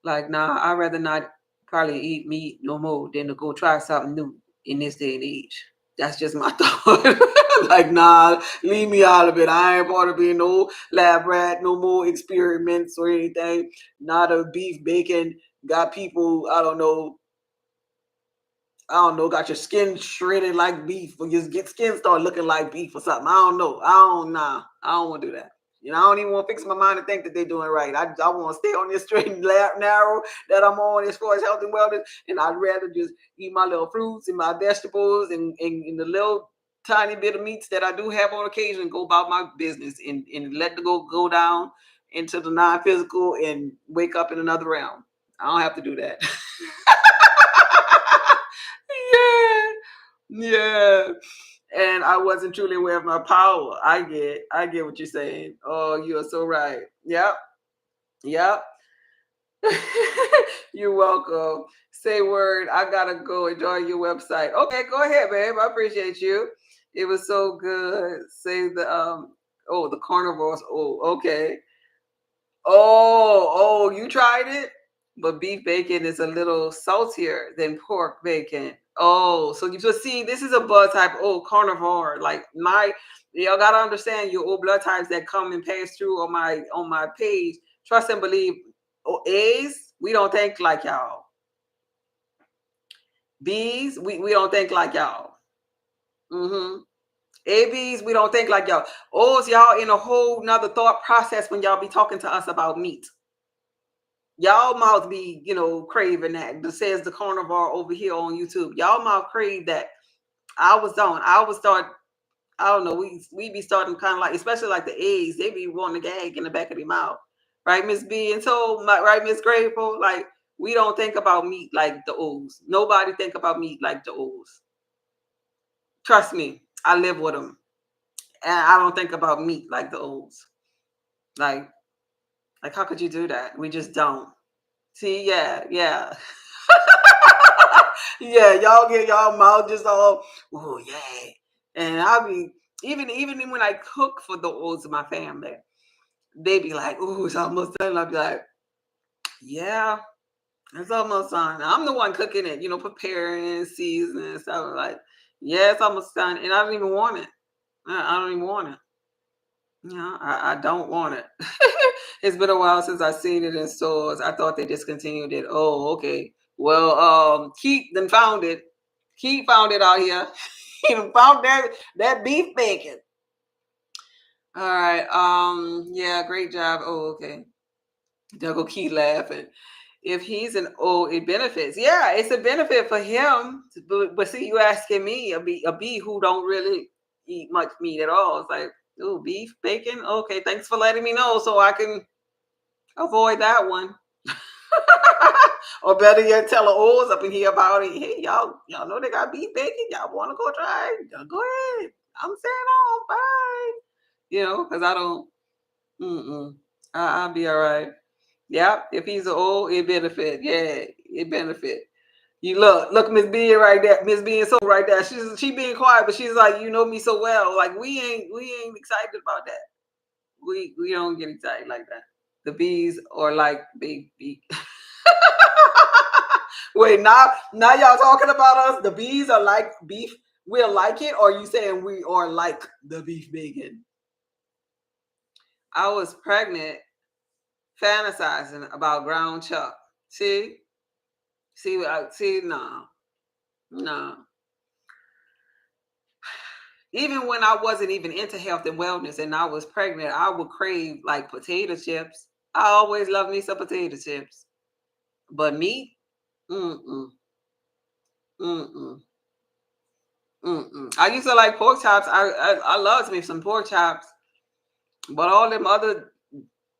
Like, nah, I'd rather not probably eat meat no more than to go try something new in this day and age. That's just my thought. Like, nah, leave me out of it. I ain't want to be no lab rat, no more experiments or anything. Not a beef bacon. Got people, got your skin shredded like beef, or your skin start looking like beef or something. I don't know. I don't want to do that. I don't even want to fix my mind to think that they're doing right. I want to stay on this straight and narrow that I'm on as far as health and wellness. And I'd rather just eat my little fruits and my vegetables and the little tiny bit of meats that I do have on occasion, go about my business and let the go down into the non-physical and wake up in another realm. I don't have to do that. Yeah. Yeah. And I wasn't truly aware of my power. I get what you're saying. Oh, you are so right. Yep. Yep. You're welcome. Say word. I gotta go enjoy your website. Okay, go ahead, babe. I appreciate you. It was so good. Say the carnivores. Oh, okay. Oh, you tried it? But beef bacon is a little saltier than pork bacon. Oh, so you just see, this is a blood type. Oh, carnivore. Like y'all gotta understand your old blood types that come and pass through on my page. Trust and believe. Oh, A's, we don't think like y'all. B's, we don't think like y'all. Mm-hmm. ABs, we don't think like y'all. O's, y'all in a whole nother thought process when y'all be talking to us about meat. Y'all mouth be, craving that. That says the carnivore over here on YouTube. Y'all mouth crave that. I would start. I don't know. We be starting kind of like, especially like the A's. They be wanting to gag in the back of their mouth, right, Miss B? And so, right, Miss Grateful. Like, we don't think about meat like the O's. Nobody think about meat like the O's. Trust me, I live with them, and I don't think about meat like the O's. Like how could you do that? We just don't. See, yeah. Yeah, y'all get y'all mouth just all, oh yeah. And I'll be even when I cook for the olds of my family, they be like, oh, it's almost done. I'll be like, yeah, it's almost done. I'm the one cooking it, preparing, seasoning, stuff. I'm like, yeah, it's almost done. And I don't even want it. I don't even want it. I don't want it. It's been a while since I've seen it in stores. I thought they discontinued it. Oh, okay. Well, Keith then found it. Keith found it out here. He found that beef bacon. All right. Yeah, great job. Oh, okay. Dougal Keith laughing. If he's an O, it benefits. Yeah, it's a benefit for him. But see, you asking me a bee who don't really eat much meat at all. It's like, oh, beef, bacon. Okay, thanks for letting me know so I can avoid that one. Or better yet, tell the olds up in here about it. Hey, y'all know they got beef bacon. Y'all want to go try it? Y'all go ahead. I'm saying, oh, bye. Because I don't. I'll be all right. Yeah, if he's an old, it benefit. Yeah, it benefit. You look, Miss B right there. Miss B so right there. She being quiet, but she's like, you know me so well. Like we ain't excited about that. We don't get excited like that. The bees are like big bee. Wait, now y'all talking about us? The bees are like beef. We'll like it, or you saying we are like the beef bacon? I was pregnant, fantasizing about ground chuck. See, no. Even when I wasn't even into health and wellness and I was pregnant, I would crave like potato chips. I always loved me some potato chips. But meat, mm-mm, mm-mm, mm-mm. I used to like pork chops. I loved me some pork chops. But all them other,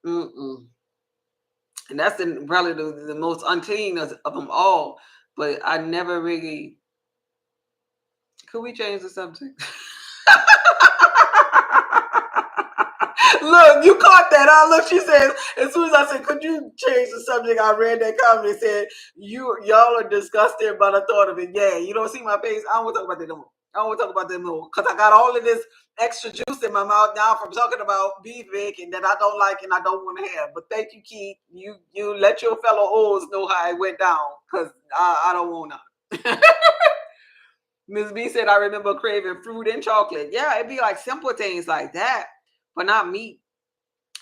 mm-mm. And that's probably the most unclean of them all. But I never really. Could we change the subject? Look, you caught that. Look, she says, as soon as I said, could you change the subject? I read that comment and said, y'all are disgusted by the thought of it. Yeah, you don't see my face. I don't want to talk about that no more. I don't want to talk about that no more. Because I got all of this extra juice in my mouth now from talking about beef bacon that I don't like and I don't want to have. But thank you, Keith. You let your fellow O's know how it went down. Because I don't want none. Ms. B said, I remember craving fruit and chocolate. Yeah, it'd be like simple things like that, but not meat.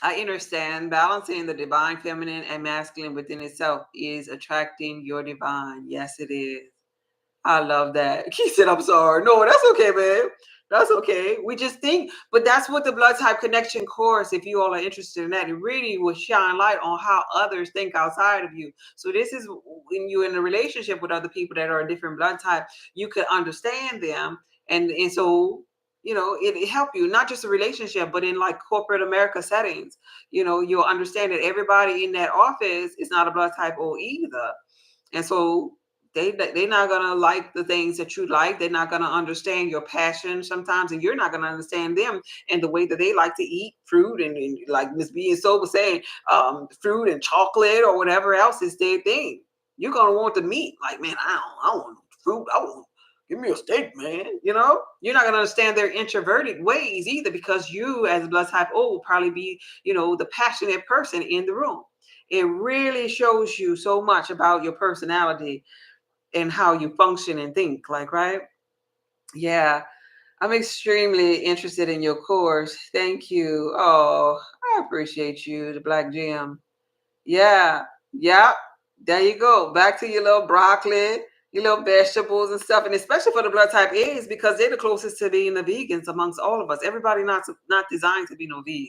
I understand balancing the divine feminine and masculine within itself is attracting your divine. Yes, it is. I love that. He said, I'm sorry. No, that's okay, man. That's okay. We just think, but that's what the blood type connection course, if you all are interested in that, it really will shine light on how others think outside of you. So this is when you're in a relationship with other people that are a different blood type, you could understand them. And so, it help you, not just a relationship, but in like corporate America settings, you'll understand that everybody in that office is not a blood type O either. And so they're not gonna like the things that you like. They're not gonna understand your passion sometimes, and you're not gonna understand them and the way that they like to eat fruit and like Miss B and So was saying, fruit and chocolate or whatever else is their thing. You're gonna want the meat. Like, man, I don't want fruit. I want give me a steak, man. You're not gonna understand their introverted ways either because you, as blood type O, will probably be, the passionate person in the room. It really shows you so much about your personality and how you function and think, like, right? Yeah, I'm extremely interested in your course. Thank you. Oh, I appreciate you, the Black Gem. Yeah, yeah. There you go. Back to your little broccoli, your little vegetables and stuff, and especially for the blood type A's because they're the closest to being the vegans amongst all of us. Everybody not designed to be no vegan.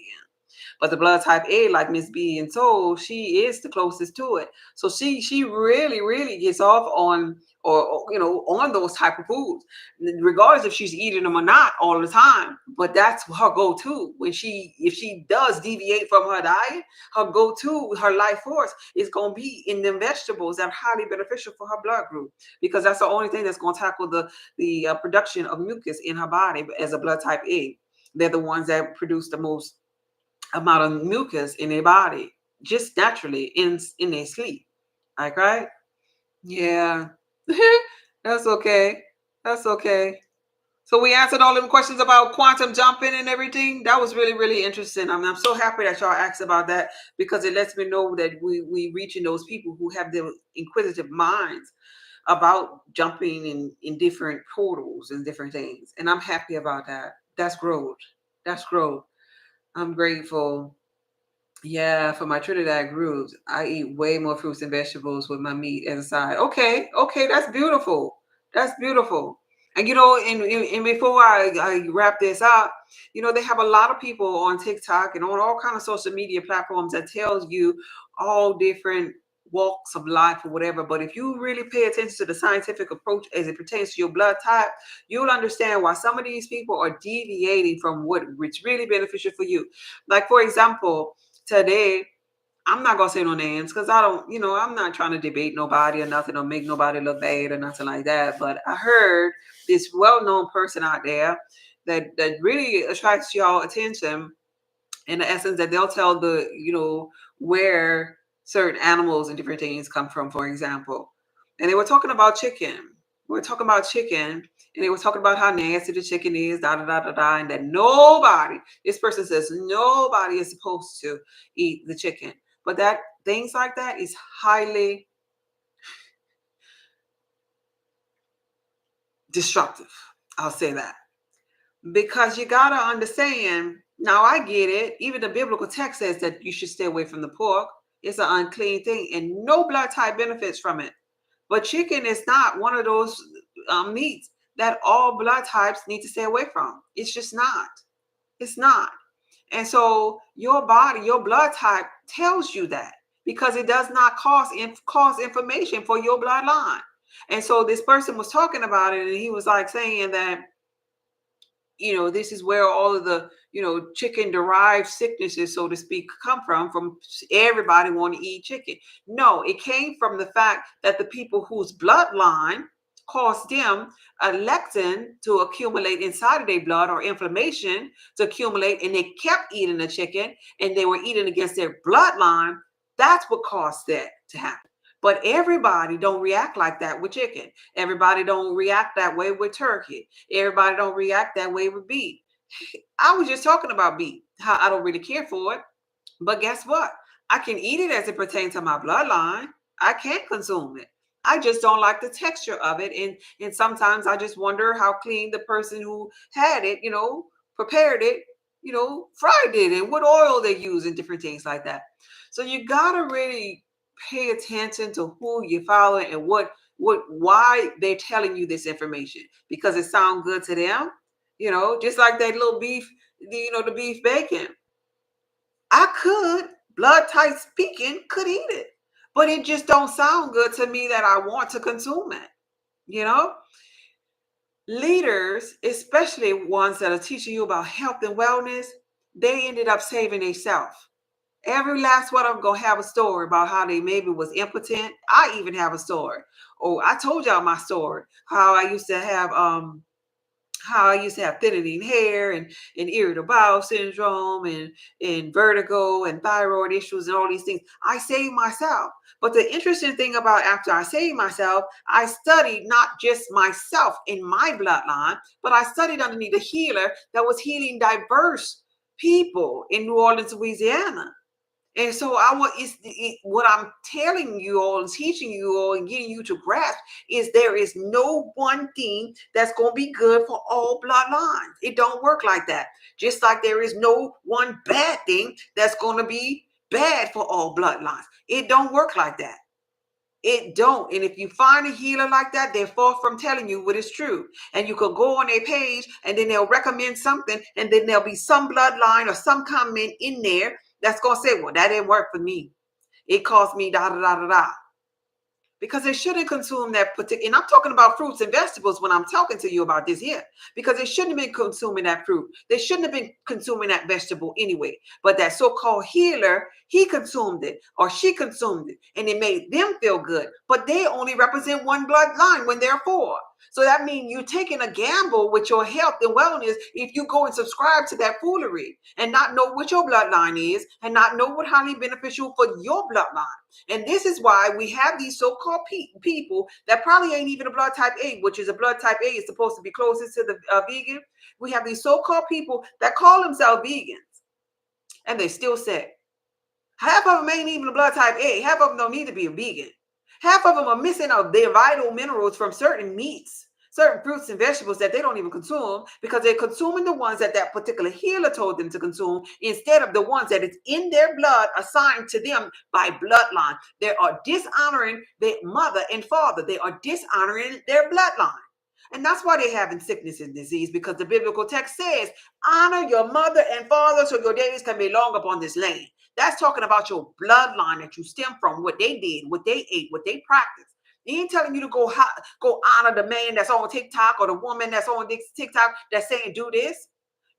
But the blood type A, like Miss B and So, she is the closest to it. So she really, really gets off on on those type of foods, regardless if she's eating them or not all the time. But that's her go-to. If she does deviate from her diet, her go-to, her life force is gonna be in them vegetables that are highly beneficial for her blood group because that's the only thing that's gonna tackle the production of mucus in her body as a blood type A. They're the ones that produce the most amount of mucus in their body just naturally in their sleep. Like, right? Yeah. That's okay. That's okay. So we answered all them questions about quantum jumping and everything. That was really, really interesting. I'm so happy that y'all asked about that because it lets me know that we reaching those people who have the inquisitive minds about jumping in different portals and different things. And I'm happy about that. That's growth. That's growth. I'm grateful. Yeah, for my Trinidad groups, I eat way more fruits and vegetables with my meat as a side. Okay, okay, that's beautiful. That's beautiful. And and before I wrap this up, they have a lot of people on TikTok and on all kind of social media platforms that tells you all different walks of life or whatever. But if you really pay attention to the scientific approach as it pertains to your blood type, you'll understand why some of these people are deviating from what's really beneficial for you. Like, for example, today, I'm not gonna say no names because I don't, I'm not trying to debate nobody or nothing or make nobody look bad or nothing like that. But I heard this well-known person out there that really attracts y'all attention in the essence that they'll tell where certain animals and different things come from, for example. And they were talking about chicken. We're talking about chicken, and they were talking about how nasty the chicken is, da da da da da, and that this person says nobody is supposed to eat the chicken. But that things like that is highly destructive. I'll say that. Because you gotta understand, now I get it. Even the biblical text says that you should stay away from the pork. It's an unclean thing, and no blood type benefits from it. But chicken is not one of those meats that all blood types need to stay away from. It's just not. It's not. And so your body, your blood type tells you that because it does not cause information for your bloodline. And so this person was talking about it, and he was like saying that, this is where all of the, chicken derived sicknesses, so to speak, come from everybody want to eat chicken. No, it came from the fact that the people whose bloodline caused them a lectin to accumulate inside of their blood, or inflammation to accumulate, and they kept eating the chicken, and they were eating against their bloodline. That's what caused that to happen. But everybody don't react like that with chicken. Everybody don't react that way with turkey. Everybody don't react that way with beef. I was just talking about beef, how I don't really care for it. But guess what? I can eat it as it pertains to my bloodline. I can consume it. I just don't like the texture of it. And sometimes I just wonder how clean the person who had it, prepared it, fried it, and what oil they use and different things like that. So you gotta really pay attention to who you're following and why they're telling you this information, because it sounds good to them. Just like that little beef, the beef bacon. I could, blood type speaking, could eat it, but it just don't sound good to me that I want to consume it. Leaders, especially ones that are teaching you about health and wellness, they ended up saving themselves. Every last one of them gonna have a story about how they maybe was impotent. I even have a story. Oh, I told y'all my story. How I used to have thinning hair and irritable bowel syndrome and vertigo and thyroid issues and all these things. I saved myself. But the interesting thing about after I saved myself, I studied not just myself in my bloodline, but I studied underneath a healer that was healing diverse people in New Orleans, Louisiana. And so what I'm telling you all and teaching you all and getting you to grasp is there is no one thing that's going to be good for all bloodlines. It don't work like that. Just like there is no one bad thing that's going to be bad for all bloodlines. It don't work like that. It don't. And if you find a healer like that, they're far from telling you what is true. And you could go on their page and then they'll recommend something, and then there'll be some bloodline or some comment in there that's going to say, well, that didn't work for me. It caused me da da da da da. Because they shouldn't consume that particular, and I'm talking about fruits and vegetables when I'm talking to you about this here, because they shouldn't have been consuming that fruit. They shouldn't have been consuming that vegetable anyway. But that so-called healer, he consumed it or she consumed it, and it made them feel good. But they only represent one bloodline when they're four. So that means you're taking a gamble with your health and wellness if you go and subscribe to that foolery and not know what your bloodline is and not know what highly beneficial for your bloodline. And this is why we have these so-called people that probably ain't even a blood type A, which is a blood type A is supposed to be closest to the vegan. We have these so-called people that call themselves vegans, and they still sick. Half of them ain't even a blood type A. Half of them don't need to be a vegan. Half of them are missing of their vital minerals from certain meats, certain fruits and vegetables that they don't even consume, because they're consuming the ones that that particular healer told them to consume instead of the ones that is in their blood assigned to them by bloodline. They are dishonoring their mother and father. They are dishonoring their bloodline. And that's why they're having sickness and disease, because the biblical text says, honor your mother and father so your days can be long upon this land. That's talking about your bloodline that you stem from, what they did, what they ate, what they practiced. He ain't telling you to go honor the man that's on TikTok or the woman that's on TikTok that's saying do this.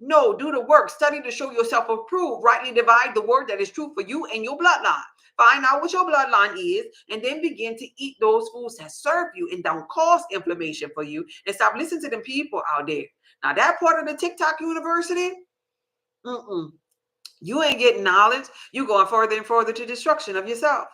No, do the work. Study to show yourself approved. Rightly divide the word that is true for you and your bloodline. Find out what your bloodline is, and then begin to eat those foods that serve you and don't cause inflammation for you. And stop listening to them people out there. Now, that part of the TikTok university, you ain't getting knowledge. You're going further and further to destruction of yourself.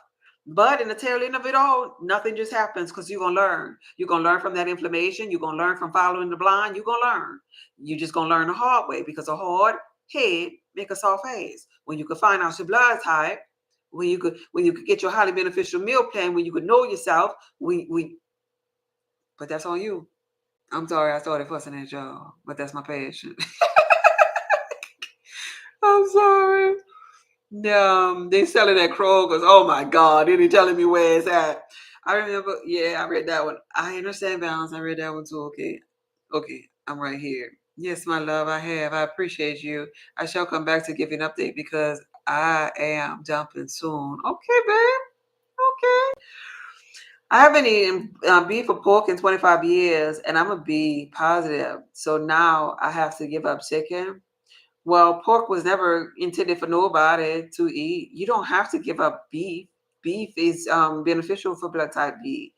But in the tail end of it all, nothing just happens, because you're going to learn. You're going to learn from that inflammation. You're going to learn from following the blind. You're going to learn. You're just going to learn the hard way, because a hard head make a soft face. When you can find out your blood type, when you could get your highly beneficial meal plan, when you could know yourself, but that's on you. I'm sorry I started fussing at y'all, but that's my passion. I'm sorry. They selling at Kroger's. Oh my God, they telling me where it's at. I remember, I read that one. I understand balance. I read that one too. Okay. Okay, I'm right here. Yes, my love, I have. I appreciate you. I shall come back to give you an update because I am jumping soon. Okay, babe. Okay. I haven't eaten beef or pork in 25 years, and I'm going to be positive. So now I have to give up chicken. Well, pork was never intended for nobody to eat. You don't have to give up beef. Beef is beneficial for blood type B.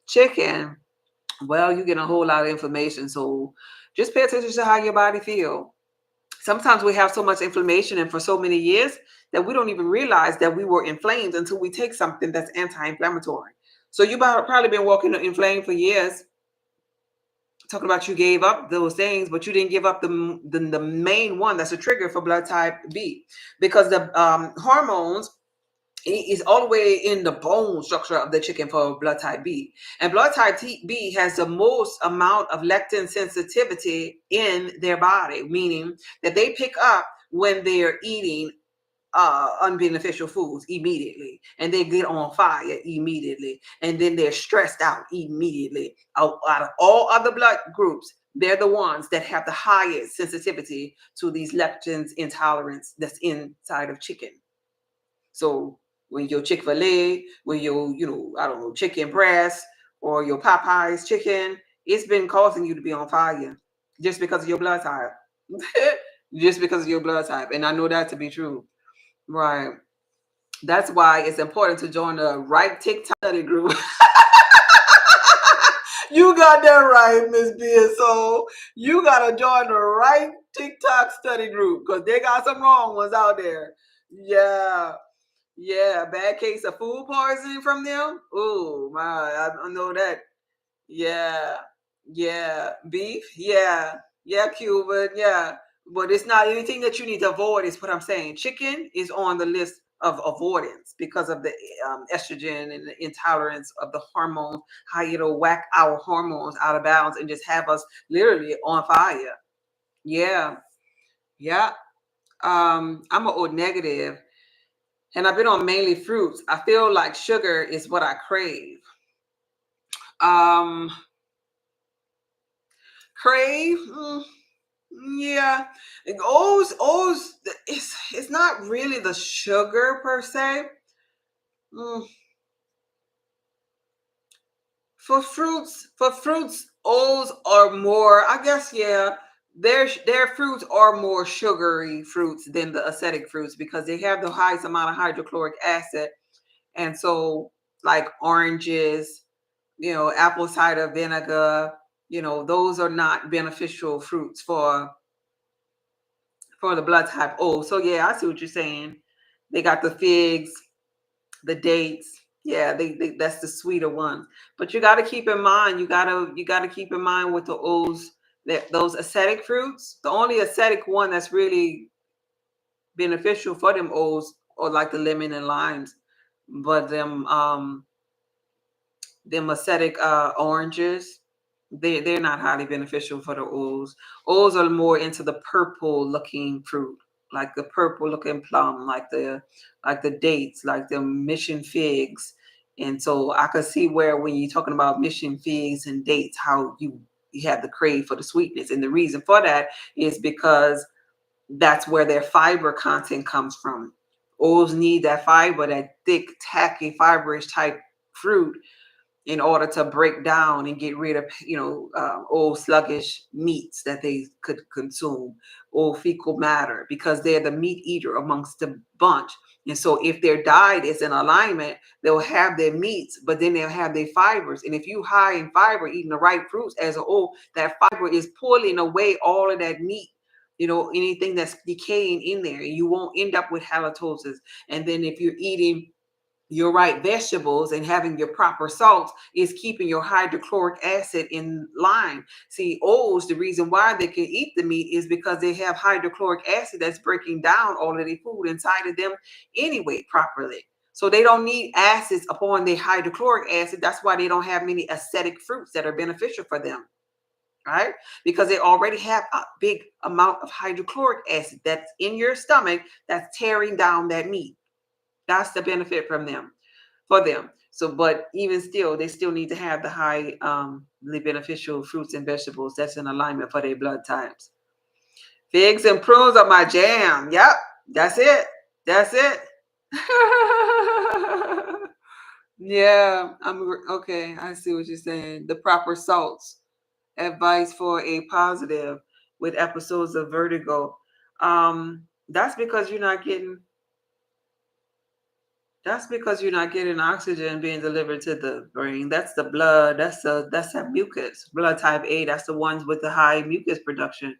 Chicken, well, you get a whole lot of information. So just pay attention to how your body feel. Sometimes we have so much inflammation and for so many years that we don't even realize that we were inflamed until we take something that's anti-inflammatory. So you probably been walking inflamed for years, talking about you gave up those things, but you didn't give up the main one that's a trigger for blood type B, because the hormones is all the way in the bone structure of the chicken for blood type B. And blood type B has the most amount of lectin sensitivity in their body, meaning that they pick up when they're eating unbeneficial foods immediately, and they get on fire immediately, and then they're stressed out immediately. Out of all other blood groups, they're the ones that have the highest sensitivity to these leptins intolerance that's inside of chicken. So when your Chick-fil-A, when your, I don't know, chicken breast or your Popeyes chicken, it's been causing you to be on fire just because of your blood type. Just because of your blood type. And I know that to be true. Right. That's why it's important to join the right TikTok study group. You got that right, Miss BSO. You gotta join the right TikTok study group because they got some wrong ones out there. Yeah. Yeah, bad case of food poisoning from them. Oh my, I know that. Yeah, yeah, beef. Yeah, yeah, Cuban. Yeah, but it's not anything that you need to avoid. Is what I'm saying. Chicken is on the list of avoidance because of the estrogen and the intolerance of the hormones. How it'll whack our hormones out of balance and just have us literally on fire. Yeah, yeah. I'm an O negative, and I've been on mainly fruits. I feel like sugar is what I crave. Um, crave, yeah. O's, it's not really the sugar per se. Mm, for fruits, O's are more. I guess yeah. Their fruits are more sugary fruits than the acidic fruits because they have the highest amount of hydrochloric acid, and so like oranges, apple cider vinegar, those are not beneficial fruits for the blood type O. So yeah, I see what you're saying. They got the figs, the dates. Yeah, they that's the sweeter ones. But you got to keep in mind, you got to keep in mind with the O's that those acidic fruits, the only acidic one that's really beneficial for them O's or like the lemon and limes, but them acidic oranges, they're not highly beneficial for the O's. O's are more into the purple looking fruit, like the purple looking plum, like the dates, like the mission figs. And so I could see where when you're talking about mission figs and dates, how you have the crave for the sweetness. And the reason for that is because that's where their fiber content comes from. O's need that fiber, that thick, tacky, fibrous type fruit in order to break down and get rid of, old sluggish meats that they could consume, or fecal matter, because they're the meat eater amongst the bunch. And so if their diet is in alignment, they'll have their meats, but then they'll have their fibers. And if you high in fiber, eating the right fruits as a whole, that fiber is pulling away all of that meat, anything that's decaying in there, and you won't end up with halitosis. And then if you're eating your right vegetables and having your proper salts is keeping your hydrochloric acid in line. See, O's, the reason why they can eat the meat is because they have hydrochloric acid that's breaking down all of the food inside of them anyway properly. So they don't need acids upon their hydrochloric acid. That's why they don't have many acidic fruits that are beneficial for them, right? Because they already have a big amount of hydrochloric acid that's in your stomach that's tearing down that meat. That's the benefit from them, for them. So, but even still, they still need to have the highly beneficial fruits and vegetables that's in alignment for their blood types. Figs and prunes are my jam. Yep, that's it. That's it. Yeah, okay. I see what you're saying. The proper salts. Advice for a positive with episodes of vertigo. That's because you're not getting. That's because you're not getting oxygen being delivered to the brain. That's the blood. That's that mucus. Blood type A. That's the ones with the high mucus production.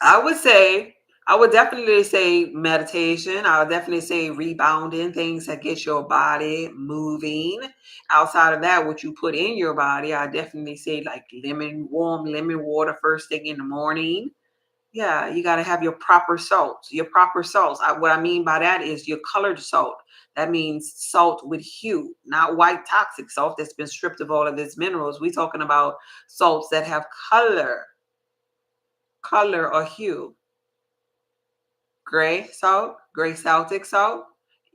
I would say, I would definitely say meditation. I would definitely say rebounding, things that get your body moving. Outside of that, what you put in your body, I definitely say like warm lemon water first thing in the morning. Yeah, you got to have your proper salts. Your proper salts. What I mean by that is your colored salt. That means salt with hue, not white toxic salt that's been stripped of all of its minerals. We're talking about salts that have color or hue. Gray Celtic salt.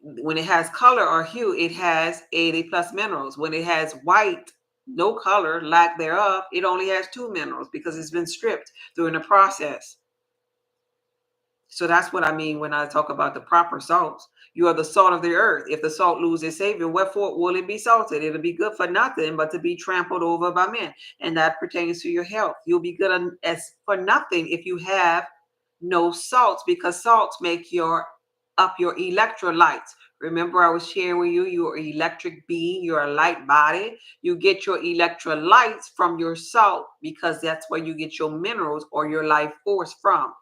When it has color or hue, it has 80 plus minerals. When it has white, no color, lack thereof, it only has 2 minerals because it's been stripped during the process. So that's what I mean when I talk about the proper salts. You are the salt of the earth. If the salt lose its savior, wherefore will it be salted? It'll be good for nothing but to be trampled over by men. And that pertains to your health. You'll be good as for nothing if you have no salts, because salts make your electrolytes. Remember, I was sharing with you, you're an electric being, you're a light body. You get your electrolytes from your salt because that's where you get your minerals or your life force from.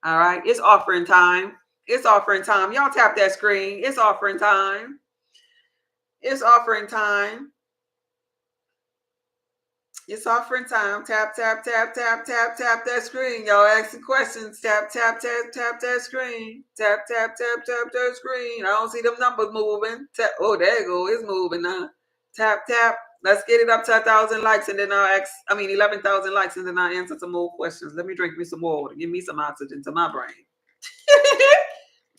All right, it's offering time. It's offering time. Y'all tap that screen. It's offering time. It's offering time. It's offering time. Tap, tap, tap, tap, tap, tap that screen. Y'all asking questions. Tap, tap, tap, tap that screen. Tap, tap, tap, tap that screen. I don't see them numbers moving. Tap. Oh, there you go. It's moving now. Tap, tap. Let's get it up to 1,000 likes, and then 11,000 likes, and then I'll answer some more questions. Let me drink me some water. Give me some oxygen to my brain.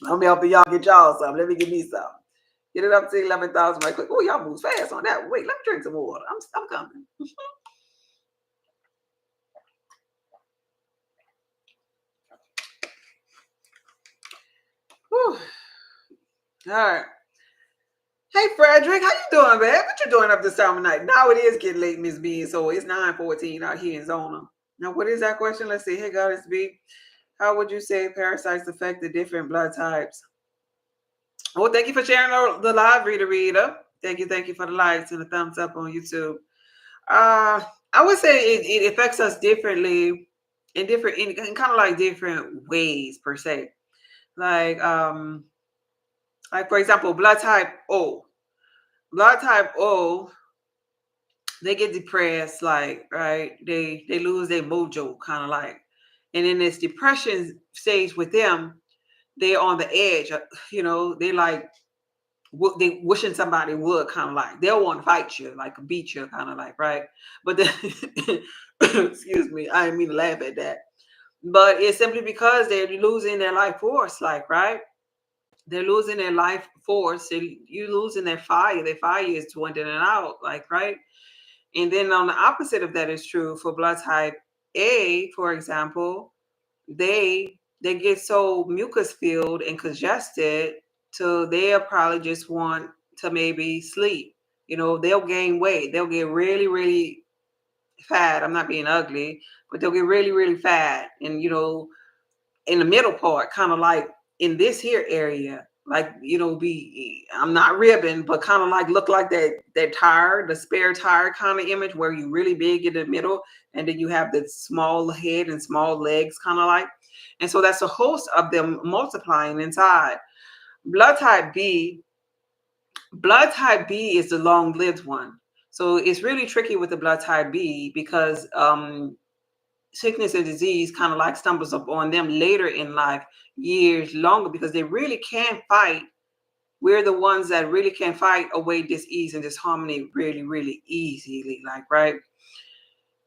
I'm helping y'all get y'all some. Let me give me some. Get it up to 11,000 right quick. Oh, y'all move fast on that. Wait, let me drink some water. I'm coming. Whew. All right. Hey, Frederick, how you doing, man? What you doing up this time of night? Now it is getting late, Miss B, so it's 9:14 out here in Zona. Now, what is that question? Let's see. Hey, Goddess B, how would you say parasites affect the different blood types? Well, thank you for sharing the live, Rita. Thank you for the likes and the thumbs up on YouTube. I would say it affects us differently in kind of like different ways per se. Like for example, blood type O. Blood type O, they get depressed, like, right? They lose their mojo, kind of like. And in this depression stage with them, they're on the edge. They like they wishing somebody would, kind of like they'll want to fight you, like beat you, kind of like, right? But then excuse me, I didn't mean to laugh at that. But it's simply because they're losing their life force, like, right? They're losing their life force. You're losing their fire. Their fire is dwindling out, like, right? And then on the opposite of that is true for blood type A, for example. They get so mucus filled and congested, so they'll probably just want to maybe sleep. They'll gain weight. They'll get really, really fat. I'm not being ugly, but they'll get really, really fat. And in the middle part, kind of like in this here area, like, I'm not ribbing, but kind of like look like that tire, the spare tire kind of image where you really big in the middle, and then you have the small head and small legs, kind of like. And so that's a host of them multiplying inside. Blood type B, blood type B is the long-lived one. So it's really tricky with the blood type B because sickness and disease kind of like stumbles up on them later in life, years longer, because they really can't fight. We're the ones that really can fight away disease and disharmony really, really easily, like, right?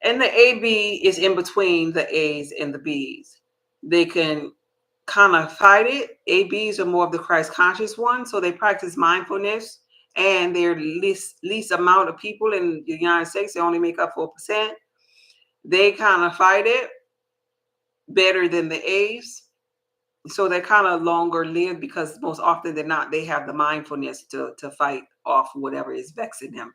And the AB is in between the A's and the B's. They can kind of fight it. ABs are more of the Christ conscious ones, so they practice mindfulness, and they're least amount of people in the United States. They only make up 4%. They kind of fight it better than the A's, so they're kind of longer lived because most often than not, they have the mindfulness to fight off whatever is vexing them.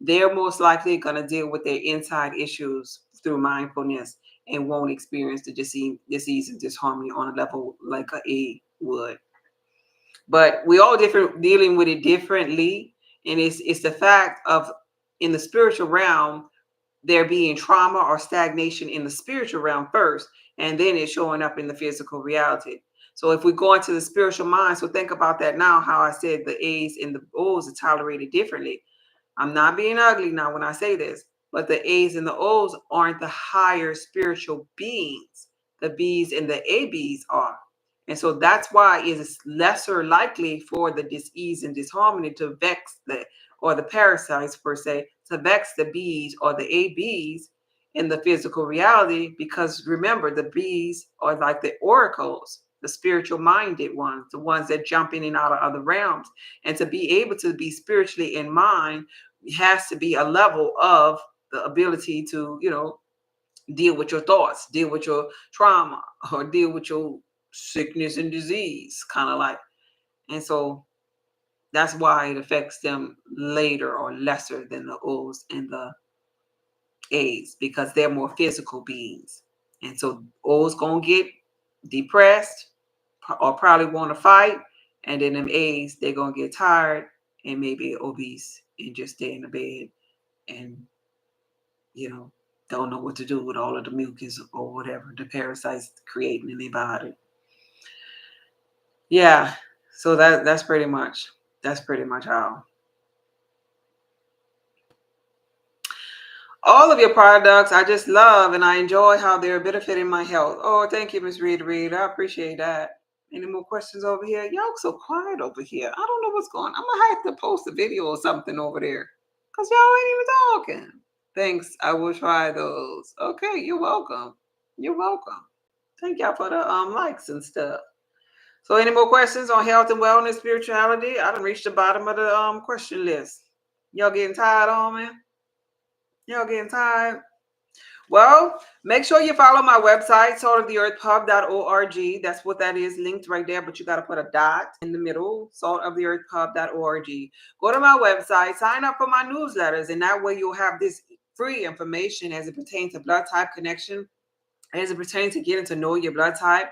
They're most likely going to deal with their inside issues through mindfulness and won't experience the disease and disharmony on a level like an A would. But we all different, dealing with it differently, and it's the fact of, in the spiritual realm, there being trauma or stagnation in the spiritual realm first, and then it's showing up in the physical reality. So if we go into the spiritual mind, so think about that now, how I said the A's and the O's are tolerated differently. I'm not being ugly now when I say this, but the A's and the O's aren't the higher spiritual beings. The B's and the ABs are. And so that's why it is lesser likely for the disease and disharmony to vex the parasites per se, to vex the B's or the ABs in the physical reality, because remember, the B's are like the oracles, the spiritual minded ones, the ones that jump in and out of other realms. And to be able to be spiritually in mind has to be a level of the ability to, deal with your thoughts, deal with your trauma, or deal with your sickness and disease, kind of like. And so that's why it affects them later or lesser than the O's and the A's, because they're more physical beings. And so O's gonna get depressed or probably want to fight, and then them A's, they're gonna get tired and maybe obese and just stay in the bed and don't know what to do with all of the mucus or whatever the parasites creating in their body. Yeah, so that's pretty much how. All of your products I just love, and I enjoy how they're benefiting my health. Oh, thank you, Miss Reed. I appreciate that. Any more questions over here? Y'all so quiet over here. I don't know what's going on. I'm going to have to post a video or something over there because y'all ain't even talking. Thanks. I will try those. Okay, you're welcome. You're welcome. Thank y'all for the likes and stuff. So any more questions on health and wellness, spirituality? I done reached the bottom of the question list. Y'all getting tired on me? Y'all getting tired? Well, make sure you follow my website, saltoftheearthpub.org. That's what that is, linked right there, but you got to put a dot in the middle, saltoftheearthpub.org. Go to my website, sign up for my newsletters, and that way you'll have this free information as it pertains to blood type connection, as it pertains to getting to know your blood type.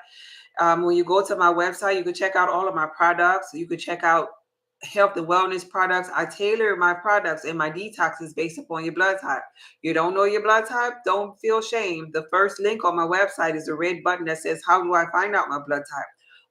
When you go to my website, you can check out all of my products. You can check out health and wellness products. I tailor my products and my detoxes based upon your blood type. You don't know your blood type? Don't feel shame. The first link on my website is the red button that says, how do I find out my blood type?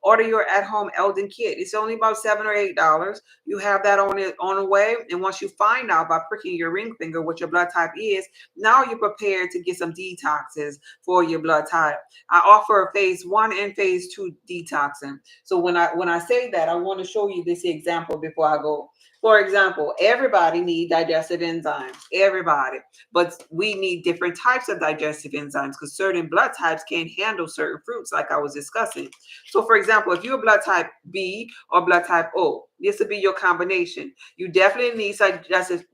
Order your at-home Elden kit. It's only about $7 or $8. You have that on the way. And once you find out by pricking your ring finger what your blood type is, now you're prepared to get some detoxes for your blood type. I offer phase 1 and phase 2 detoxing. So when I say that, I want to show you this example before I go. For example, everybody needs digestive enzymes, everybody, but we need different types of digestive enzymes because certain blood types can't handle certain fruits, like I was discussing. So for example, if you're blood type B or blood type O, this would be your combination. You definitely need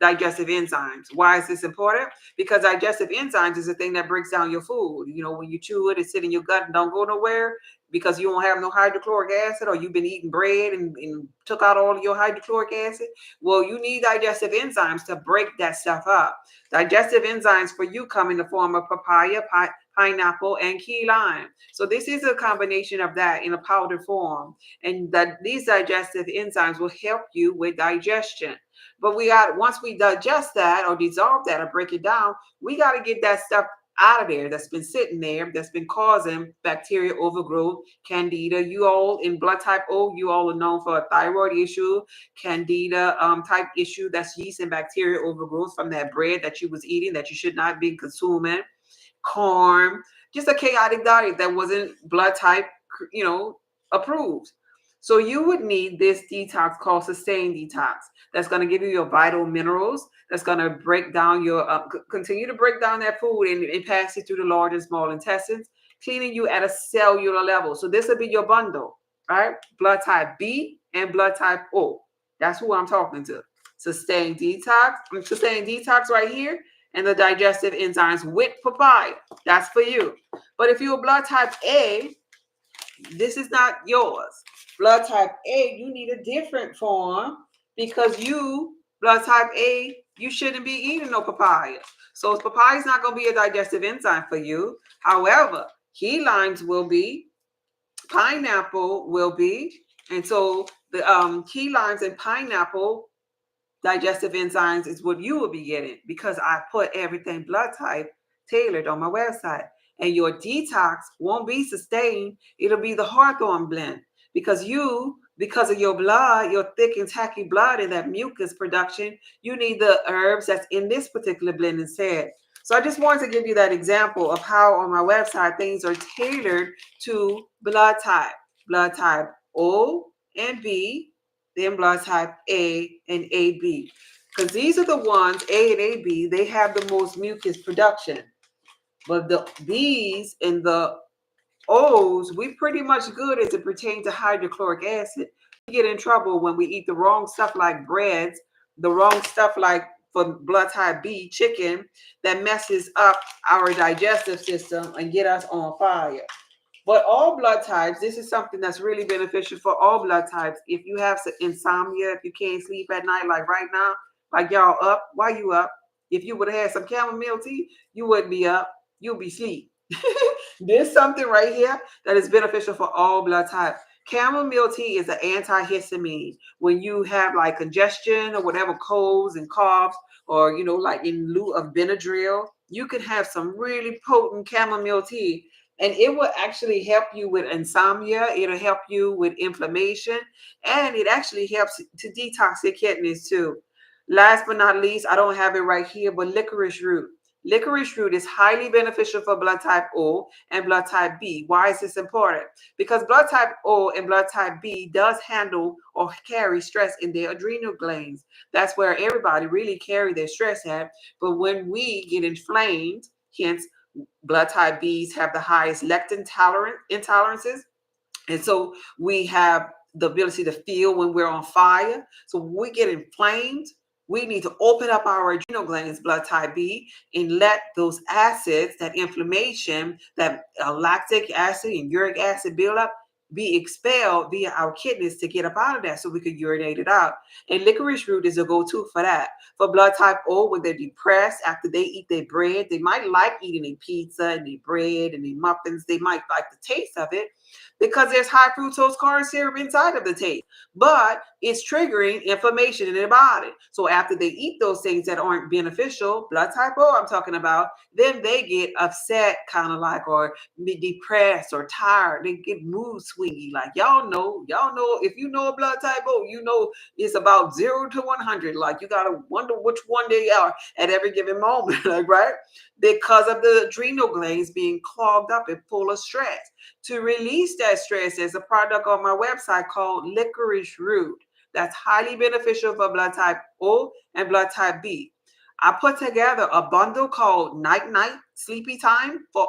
digestive enzymes. Why is this important? Because digestive enzymes is the thing that breaks down your food. When you chew it, it sits in your gut and don't go nowhere because you don't have no hydrochloric acid, or you've been eating bread and took out all of your hydrochloric acid. Well, you need digestive enzymes to break that stuff up. Digestive enzymes for you come in the form of papaya, pineapple, and key lime. So this is a combination of that in a powder form. And these digestive enzymes will help you with digestion. But once we digest that or dissolve that or break it down, we got to get that stuff out of there that's been sitting there, that's been causing bacterial overgrowth, candida. You all in blood type O, you all are known for a thyroid issue, candida type issue, that's yeast and bacterial overgrowth from that bread that you was eating that you should not be consuming, corn, just a chaotic diet that wasn't blood type, approved. So you would need this detox called Sustain Detox. That's going to give you your vital minerals. That's going to break down continue to break down that food and pass it through the large and small intestines. cleaning you at a cellular level. So this will be your bundle, right? Blood type B and blood type O. That's who I'm talking to. Sustain detox right here, and the digestive enzymes with papaya. That's for you. But if you're blood type A, this is not yours. Blood type A, you need a different form because blood type A, you shouldn't be eating no papaya. So papaya is not going to be a digestive enzyme for you. However, key limes will be, pineapple will be, and so the key limes and pineapple digestive enzymes is what you will be getting because I put everything blood type tailored on my website. And your detox won't be sustained. It'll be the Hawthorne blend because because of your blood, your thick and tacky blood and that mucus production, you need the herbs that's in this particular blend instead. So I just wanted to give you that example of how on my website things are tailored to blood type O and B, then blood type A and AB. Because these are the ones, A and AB, they have the most mucus production. But the B's and the O's, we pretty much good as it pertains to hydrochloric acid. We get in trouble when we eat the wrong stuff like breads, the wrong stuff like for blood type B, chicken, that messes up our digestive system and get us on fire. But all blood types, this is something that's really beneficial for all blood types. If you have some insomnia, if you can't sleep at night, like right now, like y'all up, why you up? If you would have had some chamomile tea, you wouldn't be up. You'll be asleep. There's something right here that is beneficial for all blood types. Chamomile tea is an antihistamine. When you have like congestion or whatever, colds and coughs, or like in lieu of Benadryl, you can have some really potent chamomile tea, and it will actually help you with insomnia. It'll help you with inflammation, and it actually helps to detox your kidneys too. Last but not least, I don't have it right here, but licorice root. Licorice root is highly beneficial for blood type O and blood type B. Why is this important? Because blood type O and blood type B does handle or carry stress in their adrenal glands. That's where everybody really carry their stress at. But when we get inflamed, hence blood type Bs have the highest lectin intolerances. And so we have the ability to feel when we're on fire. So when we get inflamed, we need to open up our adrenal glands, blood type B, and let those acids, that inflammation, that lactic acid and uric acid buildup, be expelled via our kidneys to get up out of that so we could urinate it out. And licorice root is a go-to for that. For blood type O, when they're depressed after they eat their bread, they might like eating a pizza and their bread and their muffins. They might like the taste of it because there's high fructose corn syrup inside of the taste, but it's triggering inflammation in their body. So after they eat those things that aren't beneficial, blood type O I'm talking about, then they get upset, kind of like, or be depressed or tired. They get mood swingy. Like y'all know, if you know a blood type O, you know it's about 0 to 100. Like you gotta wonder which one they are at every given moment, like, right? Because of the adrenal glands being clogged up and full of stress. To release that stress, there's a product on my website called licorice root that's highly beneficial for blood type O and blood type B. I put together a bundle called Night Night Sleepy Time for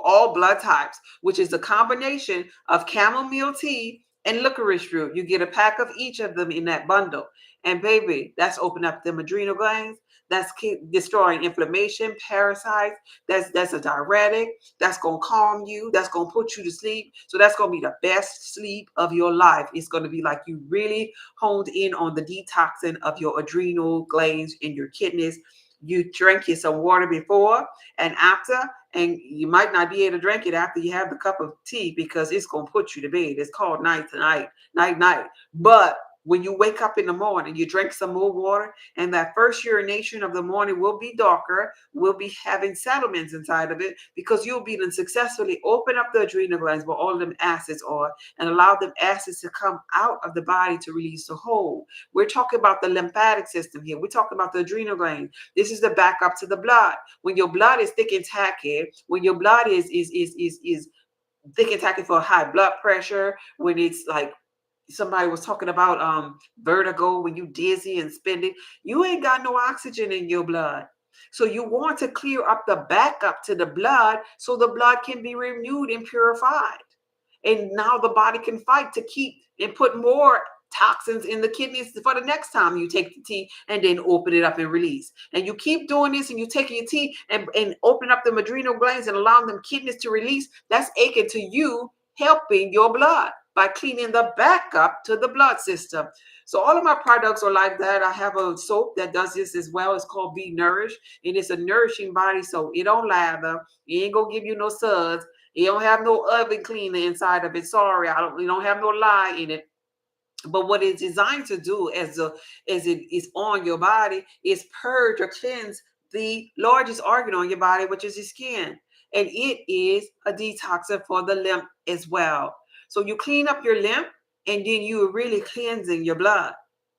all blood types, which is a combination of chamomile tea and licorice root. You get a pack of each of them in that bundle. And baby, that's open up them adrenal glands. That's destroying inflammation, parasites. That's a diuretic. That's going to calm you. That's going to put you to sleep. So that's going to be the best sleep of your life. It's going to be like you really honed in on the detoxing of your adrenal glands and your kidneys. You drank you some water before and after, and you might not be able to drink it after you have the cup of tea because it's going to put you to bed. It's called night to night, night, night. But when you wake up in the morning, you drink some more water, and that first urination of the morning will be darker, will be having settlements inside of it because you'll be then successfully open up the adrenal glands where all of them acids are and allow them acids to come out of the body to release the whole. We're talking about the lymphatic system here. We're talking about the adrenal glands. This is the backup to the blood. When your blood is thick and tacky, when your blood is thick and tacky for high blood pressure, when it's like somebody was talking about vertigo, when you dizzy and spinning, you ain't got no oxygen in your blood. So you want to clear up the backup to the blood so the blood can be renewed and purified. And now the body can fight to keep and put more toxins in the kidneys for the next time you take the tea and then open it up and release. And you keep doing this and you taking your tea and open up the adrenal glands and allowing them kidneys to release. That's akin to you helping your blood by cleaning the backup to the blood system. So all of my products are like that. I have a soap that does this as well. It's called Be Nourished, and it's a nourishing body soap. It don't lather. It ain't gonna give you no suds. It don't have no oven cleaner inside of it. Sorry, it don't have no lye in it. But what it's designed to do as it is on your body is purge or cleanse the largest organ on your body, which is your skin. And it is a detoxer for the lymph as well. So you clean up your lymph and then you are really cleansing your blood.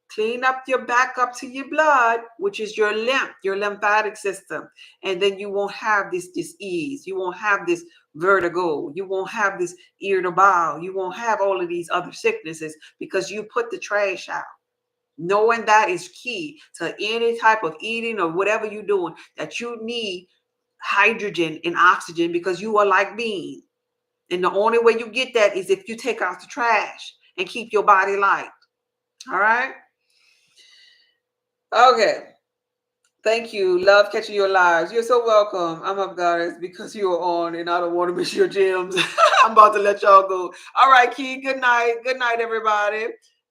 Clean up your backup to your blood, which is your lymph, your lymphatic system. And then you won't have this disease. You won't have this vertigo. You won't have this irritable bowel. You won't have all of these other sicknesses because you put the trash out. Knowing that is key to any type of eating or whatever you're doing, that you need hydrogen and oxygen because you are like being. And the only way you get that is if you take out the trash and keep your body light. All right? Okay. Thank you. Love catching your lives. You're so welcome. I'm up, goddess, because you are on and I don't want to miss your gems. I'm about to let y'all go. All right, Key. Good night. Good night, everybody.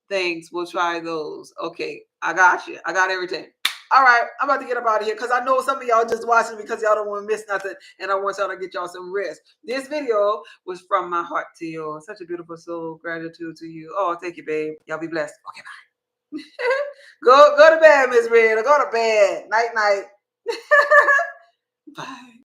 Thanks. We'll try those. Okay. I got you. I got everything. All right. I'm about to get up out of here because I know some of y'all just watching because y'all don't want to miss nothing. And I want y'all to get y'all some rest. This video was from my heart to you. Such a beautiful soul. Gratitude to you. Oh, thank you, babe. Y'all be blessed. Okay, bye. Go to bed, Miss Red. Go to bed. Night, night. Bye.